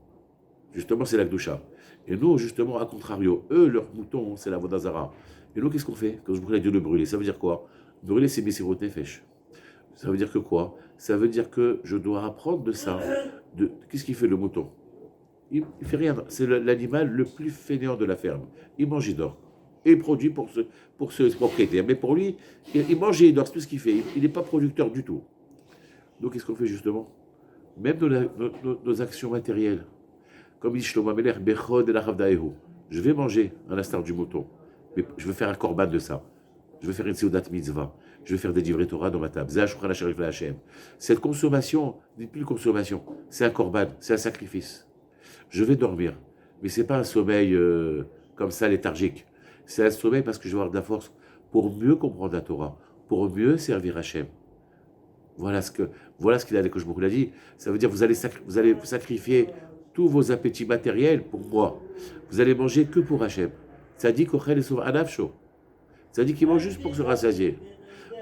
Justement, c'est la Gdusha. Et nous, justement, à contrario, eux, leurs moutons, c'est la Vodazara. Et nous, qu'est-ce qu'on fait? Quand je vous dis de le brûler, ça veut dire quoi? Brûler, c'est Messirot Nefesh. Ça veut dire que quoi? Ça veut dire que je dois apprendre de ça. Qu'est-ce qu'il fait le mouton? Il ne fait rien. C'est l'animal le plus fainéant de la ferme. Il mange, il dort. Et il produit pour ce propriétaire. Mais pour lui, il mange et il dort. C'est tout ce qu'il fait. Il n'est pas producteur du tout. Donc, qu'est-ce qu'on fait justement? Même nos actions matérielles. Comme dit Shlomo Ameler, Bechod el Achavdaehu. Je vais manger à l'instar du mouton. Mais je veux faire un korban de ça. Je veux faire une seudat mitzvah. Je vais faire des divrei Torah dans ma table. Cette consommation n'est plus consommation. C'est un korban, c'est un sacrifice. Je vais dormir. Mais ce n'est pas un sommeil comme ça léthargique. C'est un sommeil parce que je vais avoir de la force pour mieux comprendre la Torah, pour mieux servir Hachem. Voilà ce qu'il a dit, que je vous l'ai dit. Ça veut dire que vous allez sacrifier tous vos appétits matériels pour moi. Vous allez manger que pour Hachem. Ça dit qu'Ochel et Sauv Anafsho. Ça dit qu'il mange juste pour se rassasier.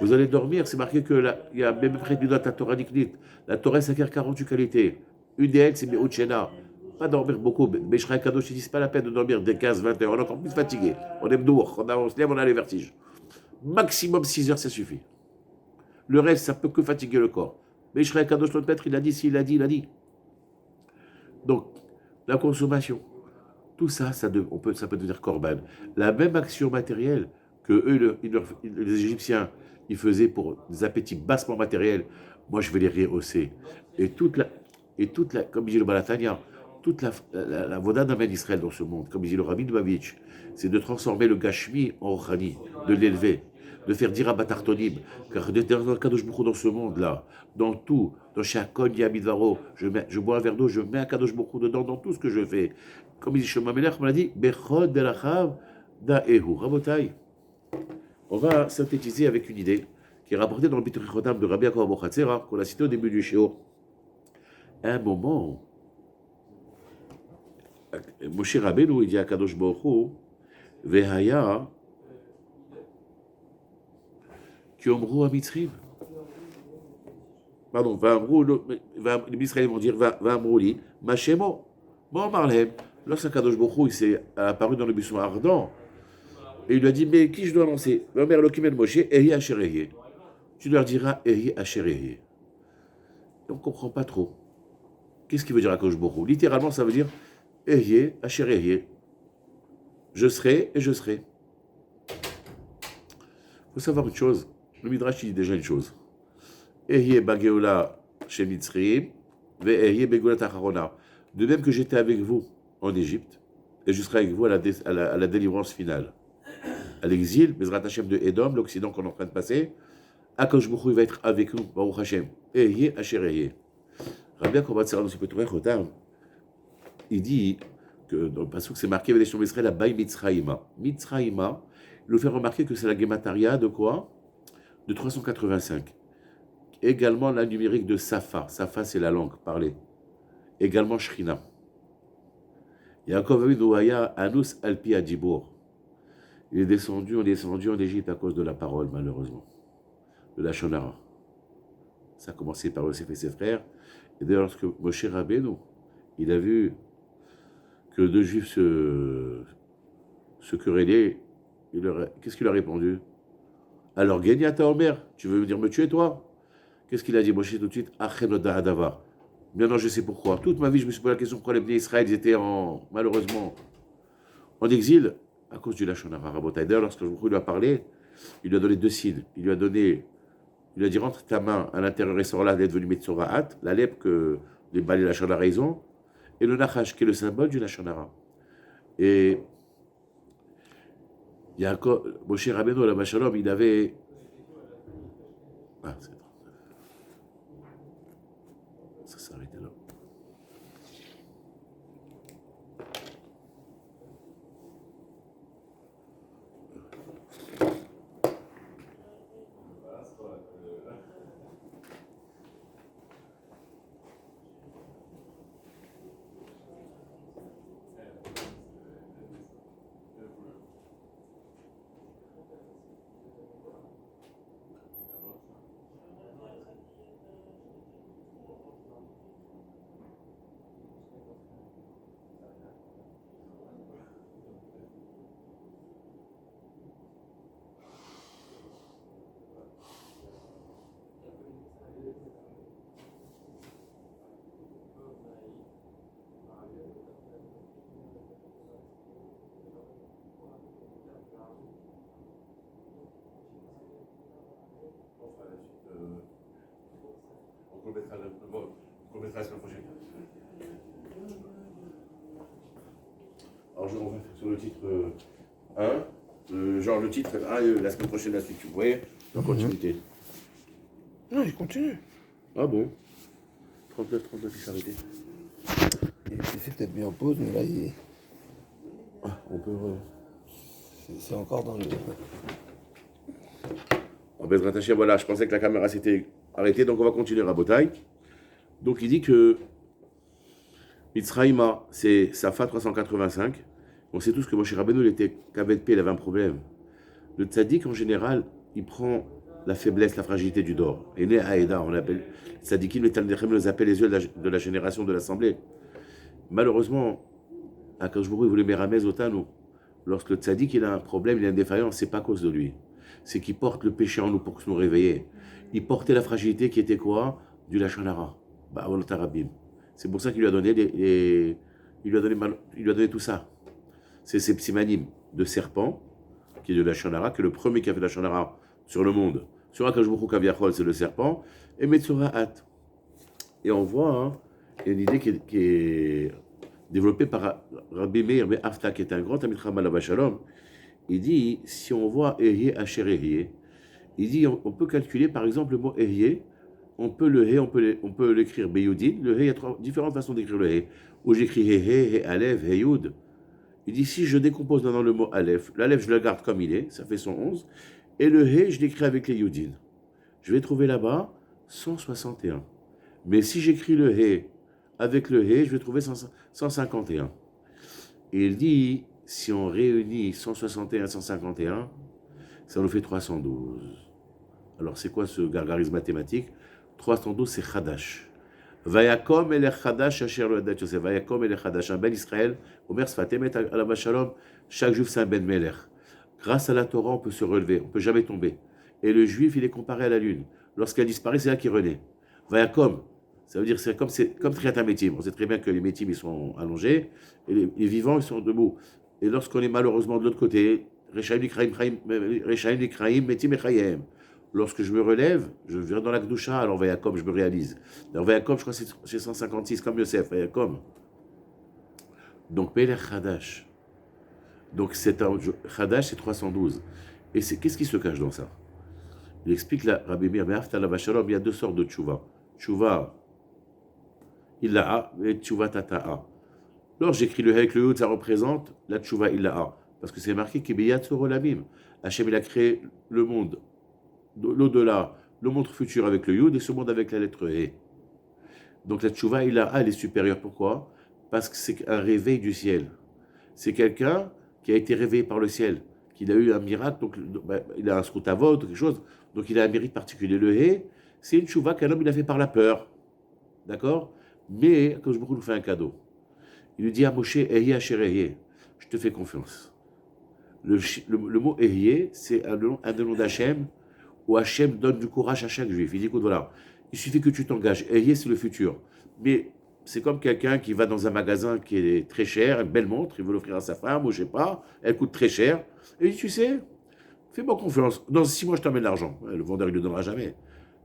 Vous allez dormir, c'est marqué qu'il y a même près du note la Torah Niknit. La Torah s'acquiert 48 qualités. Une d'elles, c'est Me'utchena. Pas dormir beaucoup. Mais je serais cadeau, je dis, c'est pas la peine de dormir des 15-20 heures. On est encore plus fatigué. On aime doux, on se lève, on a les vertiges. Maximum 6 heures, ça suffit. Le reste, ça peut que fatiguer le corps. Mais je serais cadeau, notre maître, il a dit, s'il a dit, il a dit. Donc, la consommation. Tout ça, ça peut devenir korban. La même action matérielle que eux, les Égyptiens, ils faisaient pour des appétits bassement matériels, moi je vais les rehausser. Et toute la comme dit le Balatania, toute la voda d'Amen Israël dans ce monde, comme dit le Rabbi Lubavitch, c'est de transformer le Gashmi en Rochani, de l'élever, de faire dire à Batartonim, car dans le Kadosh Bokhu dans ce monde-là, dans tout, dans chaque kogne Yamidvaro, je bois un verre d'eau, je mets un Kadosh Bokhu dedans, dans tout ce que je fais. Comme il dit Shlomo Ameler, on l'a dit, Bechod Delachav Da'ehu. Rabotai. On va synthétiser avec une idée qui est rapportée dans le Bitoch Chotam de Rabbi Yaakov Abuchatzera, qu'on a cité au début du Shiur. À un moment, Moshe Rabbeinu, il dit à Kadosh Baruch Hu, Vehaya, Kiomru Amitzrim. Pardon, les Israéliens vont dire, Va'amruli, Mashemo, Mo Marlem. Lorsqu'un Kadosh Baruch Hu, il s'est apparu dans le buisson ardent, et il lui a dit, mais qui je dois lancer? Omer Elohim el Moshe, Ehi Asher Ehi. Tu leur diras, Ehi Asher Ehi. On ne comprend pas trop. Qu'est-ce qu'il veut dire à Kadosh Baruch Hu? Littéralement, ça veut dire, Ehi Asher Ehi. Je serai et je serai. Il faut savoir une chose. Le Midrash, il dit déjà une chose. Ehi Bageola chez Mitzrim, Ve Ehi Begolat Acharona. De même que j'étais avec vous en Égypte, et je serai avec vous à la délivrance finale. À l'exil, Bezrat Hashem de Edom, l'Occident qu'on est en train de passer, Akadosh Baruch Hu va être avec nous, Baruch Hashem. Ehyeh Asher Ehyeh. Rabbi Yaakov Abuchatzera dans ce Bitoch Chotam, il dit que dans le passage c'est marqué avec les Shlomo Israël, la Baï Mitzraïma. Mitzraïma, il nous fait remarquer que c'est la Gemataria de quoi? De 385. Également la numérique de Safa. Safa, c'est la langue parlée. Également Shrina. Yaakov Avinu Haya Anus Alpi Adibur. On est descendu en Égypte à cause de la parole, malheureusement. De la Shonara. Ça a commencé par Yosef et ses frères. Et d'ailleurs, lorsque Moshe Rabbeinu, il a vu que deux juifs se querellaient, qu'est-ce qu'il a répondu? Alors, Genyata Omer, tu veux venir me tuer, toi? Qu'est-ce qu'il a dit, Moshe, tout de suite? Achenoda Adavar. Maintenant, je sais pourquoi. Toute ma vie, je me suis posé la question pourquoi les bénis Israël, ils étaient malheureusement en exil à cause du Lachon Hara. D'ailleurs, lorsque je lui a parlé, il lui a donné 2 signes. Il lui a dit rentre ta main à l'intérieur et sors là, elle est devenue Metzorahat, la lèpre que les balais Lachon Hara ils ont, et le Nachash qui est le symbole du Lachon Hara. Et Moshe Rabbeinu, la Shalom, il avait. Ah, c'est 39. Ça s'est arrêté là. sur le titre 1. Genre le titre 1, la semaine prochaine, la suite, vous voyez, en continuité. Non, il continue. Ah bon 39, il s'est arrêté. Il s'est peut-être mis en pause, mais là, On peut... c'est encore dans le... Bezrat Hashem, voilà, je pensais que la caméra s'était arrêtée, donc on va continuer à Botaï. Donc il dit que Mitzraïma, c'est Safa 385. On sait tous que Moshe Rabbeinu, il était Kaved P, il avait un problème. Le tzaddik, en général, il prend la faiblesse, la fragilité du dor. Et né Aïda, on appelle tzaddikim, les Talmudechim les appellent les yeux de la génération de l'Assemblée. Malheureusement, Akadosh Baruch Hu, il voulait Meramez Otanu. Lorsque le tzaddik, il a un problème, il a une défaillance, c'est pas à cause de lui. C'est qu'il porte le péché en nous pour nous réveiller. Il portait la fragilité qui était quoi? Du Lachon Hara. C'est pour ça qu'il lui a donné il lui a donné tout ça. C'est ces psimanim de serpent, qui est de Lachon Hara, que le premier qui a fait Lachon Hara sur le monde, sur Akadosh Baruch Hu Kaviachol, c'est le serpent, et Metzurahat. Et on voit une idée qui est développé par Rabbi Meir Be'afta, qui est un grand Talmid Chacham Alav Shalom. Il dit, si on voit Ehyeh Asher Ehyeh, il dit, on peut calculer par exemple le mot Ehyeh, on peut l'écrire Beyoudin. Le He, il y a différentes façons d'écrire le He. Où j'écris He, He, Aleph, He, Yud. Il dit, si je décompose maintenant le mot Aleph, l'Aleph je le garde comme il est, ça fait 111, et le He, je l'écris avec les Yudin. Je vais trouver là-bas 161. Mais si j'écris le He avec le He, je vais trouver 151. Et il dit, si on réunit 161 et 151, ça nous fait 312. Alors c'est quoi ce gargarisme mathématique? 312, c'est Chadash. Vayakom el Chadash, Asher lo yadat Yosef. Vayakom el Chadash. Un ben Israël, Omer Sfatem et Alav Shalom, chaque juif c'est un ben Melech. Grâce à la Torah, on peut se relever, on ne peut jamais tomber. Et le juif, il est comparé à la lune. Lorsqu'elle disparaît, c'est là qu'il renaît. Vayakom, ça veut dire c'est comme Triat HaMetim. On sait très bien que les Metim, ils sont allongés, et les vivants, ils sont debout. Et lorsqu'on est malheureusement de l'autre côté, Rechaim Nikraim, Metim Echayem. Lorsque je me relève, je viens dans la Gdusha, alors Vayakom, je me réalise. Alors Vayakom, je crois que c'est 156, comme Yosef, Vayakom. Donc Pelech Chadash. Donc Chadash, c'est 312. Et qu'est-ce qui se cache dans ça? Il explique là, Rabbi Meir Be'afta Alav Shalom, il y a deux sortes de tchouva. Tchouva Illa'a et tchouva Tata'a. Lorsque j'écris le He avec le Yud, ça représente la tchouva Illa'a. Parce que c'est marqué qu'il y a Tzorolamim. Hachem, il a créé le monde, l'au-delà, le monde futur avec le Yud et ce monde avec la lettre He. Donc la tchouva Illa'a, elle est supérieure. Pourquoi? Parce que c'est un réveil du ciel. C'est quelqu'un qui a été réveillé par le ciel, qu'il a eu un miracle, donc il a un scrutavot, quelque chose, donc il a un mérite particulier. Le He, c'est une tchouva qu'un homme il a fait par la peur. D'accord? Mais quand je nous fait un cadeau, il lui dit à Moshe, Ehyeh Asher Ehyeh, je te fais confiance. Le mot Ehyeh, c'est un des noms d'Hachem, où Hachem donne du courage à chaque juif. Il dit, écoute, voilà, il suffit que tu t'engages. Ehyeh, c'est le futur. Mais c'est comme quelqu'un qui va dans un magasin qui est très cher, une belle montre, il veut l'offrir à sa femme, ou je sais pas, elle coûte très cher. Et il dit, tu sais, fais-moi confiance. Dans 6 mois, je t'emmène l'argent. Le vendeur, il ne le donnera jamais.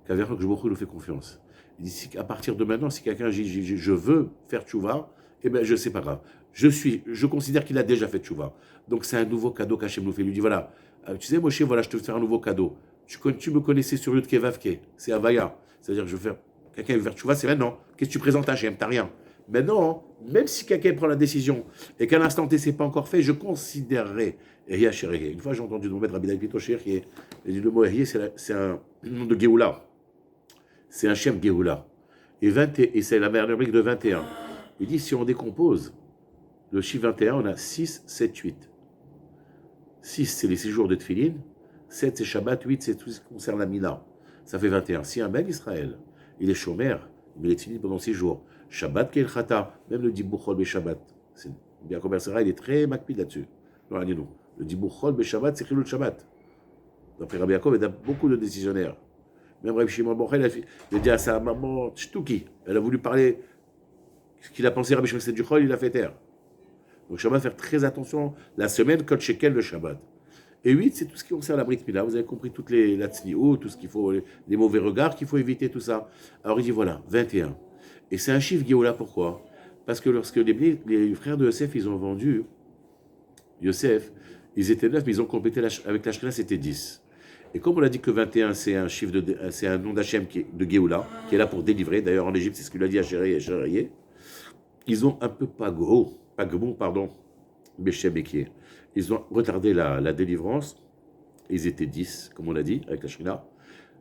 Qu'avec que je lui fais confiance. Il dit, à partir de maintenant, si quelqu'un dit, je veux faire tchouva, eh bien, je sais pas grave. Je considère qu'il a déjà fait tchouva. Donc, c'est un nouveau cadeau qu'Hachem nous fait. Il lui dit, voilà, tu sais, Moshe, voilà, je te fais un nouveau cadeau. Tu me connaissais sur Yud Kevavke, c'est Havaya. C'est-à-dire que je veux faire, quelqu'un veut faire tchouva, c'est maintenant. Qu'est-ce que tu présentes à Hachem? T'as rien. Maintenant, même si quelqu'un prend la décision et qu'à l'instant T, c'est pas encore fait, je considérerais Ehyeh Asher Ehyeh. Une fois, j'ai entendu le Rabbi David Pitocher qui dit le mot Ehyeh, c'est un nom de Géoula. C'est un Shem Géoula. Et c'est la métrique de 21. Il dit, si on décompose le chiffre 21, on a 6, 7, 8. 6, c'est les 6 jours de Tfilin. 7, c'est Shabbat. 8, c'est tout ce qui concerne la Mina. Ça fait 21. Si un ben Israël, il est chômer, il met Tfilin pendant 6 jours. Shabbat, Kel Chata, même le Dibuchol Beshabbat. C'est bien commercial, il est très makpid là-dessus. Non, dis-nous. Le Dibuchol Beshabbat, c'est Chilul Shabbat. D'après Rabbi Yaakov, il y a beaucoup de décisionnaires. Même Rabbi Shimon Bochel, il a dit à sa maman, Tchtouki, elle a voulu parler, ce qu'il a pensé Rabbi Shimon Sedjuchol, il a fait taire. Donc Shabbat, faire très attention, la semaine, Kol Shekel, le Shabbat. Et 8, c'est tout ce qui concerne la Brit Mila. Vous avez compris toutes les latzniou, tout ce qu'il faut, les mauvais regards qu'il faut éviter, tout ça. Alors il dit voilà, 21. Et c'est un chiffre Géoula, pourquoi? Parce que lorsque les frères de Yosef, ils ont vendu Yosef, ils étaient 9, mais ils ont complété avec la Shekhinah, c'était 10. Et comme on a dit que 21, c'est un chiffre c'est un nom d'Hachem de Géoula, qui est là pour délivrer. D'ailleurs, en Égypte, c'est ce qu'il a dit à Chéréier. Ils ont un peu Pagmon, pardon, Béchem et Kier. Ils ont retardé la délivrance. Ils étaient 10, comme on l'a dit, avec la Shekhinah.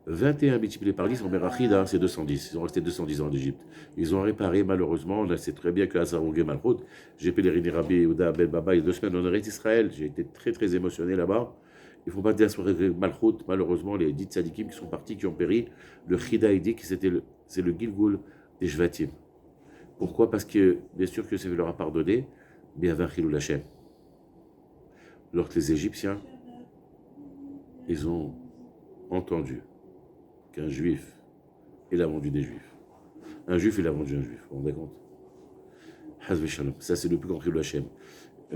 21 multiplié par 10, en Merachida, c'est 210. Ils ont resté 210 ans en Égypte. Ils ont réparé, malheureusement, on sait très bien que Hazarogé Malchut, j'ai pèleriné Rabbi Yehuda Ben Baba il y a 2 semaines en Eretz Israël. J'ai été très très émotionné là-bas. Il ne faut pas dire Malchut, malheureusement, les 10 tzadikim qui sont partis, qui ont péri. Le Chida, il dit que c'est le Gilgul des Shvatim. Pourquoi? Parce que, bien sûr, que ça leur a pardonné, mais il y avait un Chilul Hashem. Alors que les Égyptiens, ils ont entendu qu'un juif, il a vendu des juifs. Un juif, il a vendu un juif. Vous vous rendez compte? Hazve Shalom. Ça, c'est le plus grand Chilul Hashem.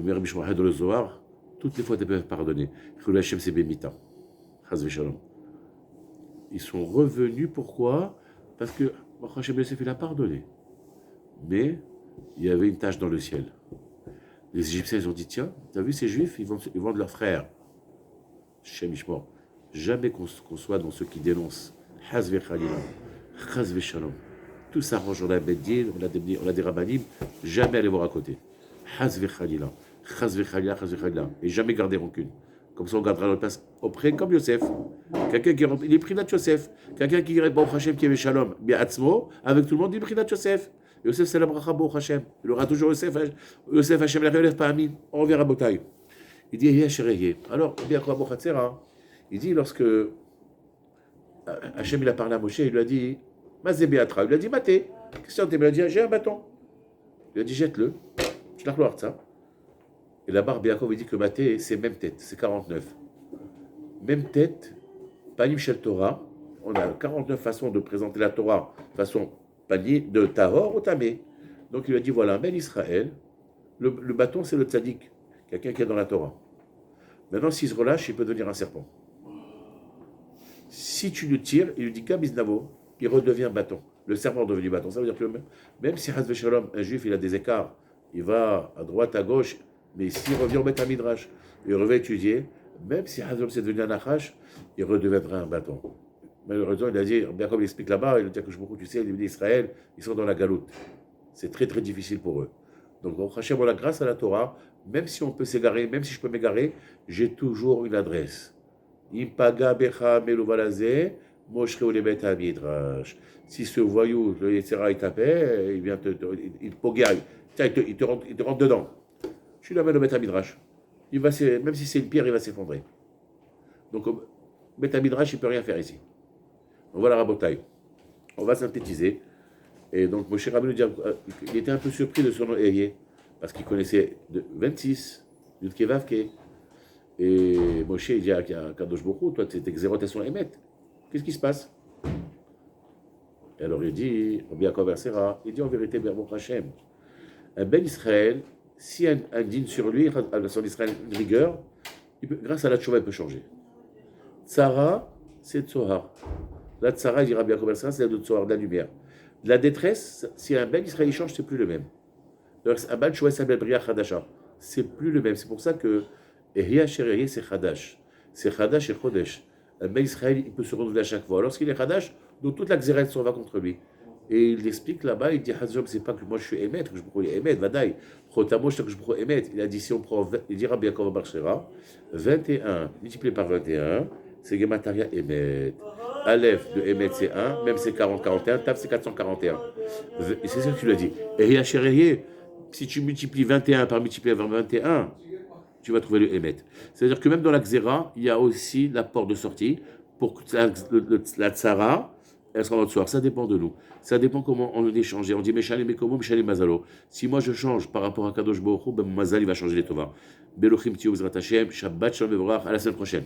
Mais Rabbi Shmuel dans le Zohar, toutes les fois, tu peux pardonner. Chilul Hashem, c'est Bemita. Hazve Shalom. Ils sont revenus, pourquoi? Parce que Hashem Yosef, il a pardonné. Mais il y avait une tache dans le ciel. Les Égyptiens, ils ont dit, tiens, tu as vu ces juifs, ils vendent leurs frères. Shem Ishmor. Jamais qu'on soit dans ceux qui dénoncent. Hazve Khalila. Hazve Shalom. Tout s'arrange, on a Beddin, on a des rabbanim, jamais aller voir à côté. Hazve Khalila. Hazve Khalila, Hazve Khalila. Et jamais garder rancune. Comme ça, on gardera notre place auprès, comme Yosef. Quelqu'un qui il est Prinat Yosef. Quelqu'un qui dirait, bon, Hachem qui avait Shalom, bien Atzmo, avec tout le monde, il est Prinat Yosef. Yosef, c'est la bracha, bon Hachem. Il aura toujours Yosef, Yosef Hachem, la relève pas Amin. On revient à Botaï. Il dit, Yeh, Chéréier. Alors, bien quoi, Bochatzera. Il dit, lorsque Hachem, il a parlé à Moshe, il lui a dit, Mazé Beatra. Il lui a dit, Maté. Qu'est-ce que tu as dit? J'ai un bâton. Il lui a dit, jette-le. Je l'ai reloire ça. Et là-bas, Biakov, il dit que Maté, c'est même tête, c'est 49. Même tête, Panim Shel Torah. On a 49 façons de présenter la Torah, façon panier de Tahor ou Tamé. Donc il lui a dit, voilà, Ben Israël, le bâton, c'est le tzaddik, quelqu'un qui est dans la Torah. Maintenant, s'il se relâche, il peut devenir un serpent. Si tu le tires, il lui dit Gabiznavo, il redevient bâton. Le serpent est devenu bâton. Ça veut dire que même si Hazve Shalom, un juif, il a des écarts, il va à droite, à gauche, mais s'il revient au Beth Midrash, il revient étudier, même si Hazve c'est devenu un Nachash, il redeviendra un bâton. Malheureusement, il a dit, bien comme il explique là-bas, il dit que je beaucoup, tu sais, les d'Israël, ils sont dans la galoute. C'est très très difficile pour eux. Donc, grâce à la Torah, même si on peut s'égarer, même si je peux m'égarer, j'ai toujours une adresse. Impaga becha meluvalazé, moshre ou les bêtes à midrash. Si ce voyou, le Yetzera, il tapait, il vient il te rentre dedans. Tu l'amènes au bêtes à midrash. Même si c'est une pierre, il va s'effondrer. Donc, bêtes à midrash, il ne peut rien faire ici. Donc voilà, Rabotai. On va synthétiser. Et donc, Moshe Rabbeinu dit, il était un peu surpris de son nom Ehyeh, parce qu'il connaissait 26, Yudke Vavke. Et Moshe il dit à Kadosh Baruch Hu, toi, tu es Xérotation Emet. Qu'est-ce qui se passe? Et alors il dit, bien conversera, il dit en vérité, Baruch Hashem, un Ben Israël, si un digne sur lui, son Israël une rigueur, grâce à la tchouva, il peut changer. Tzara, c'est Tzohar. La Tzara, il dira bien conversera, c'est la de Tzohar, de la lumière. La détresse, si un Ben Israël change, c'est plus le même. Donc, un Ben Tchouva s'appelle Bria Chadasha. C'est plus le même. C'est pour ça que Ehia Shereye, c'est Chadash. C'est Chadash et Chodesh. Un Ben Israël, il peut se renouveler à chaque fois. Lorsqu'il est Chadash, donc toute la Xéret s'en va contre lui. Et il explique là-bas, il dit Hazom, c'est pas que moi je suis Emet, que je me crois Emet, Vadaï. Chotamo, je me crois Emet. Il a dit si on prend, il dira bien qu'on va marcher 21 multiplié par 21, c'est Gemataria Emet. Aleph de Emet c'est 1, même c'est 40, 41, Tav c'est 441. Et c'est ça que tu lui as dit. Et Hachéréier, si tu multiplies 21 par multiplier par 21, tu vas trouver le Emet. C'est-à-dire que même dans la Xéra, il y a aussi la porte de sortie pour que la Tzara, elle sera notre soir. Ça dépend de nous. Ça dépend comment on est changé. On dit Meshali Mekomo, Meshali Mazalo. Si moi je change par rapport à Kadosh Baruch Hu, ben mon Mazal il va changer les Tova. Belochim Tiyou Zrat Hashem, Shabbat Shalom Mevorach, à la semaine prochaine.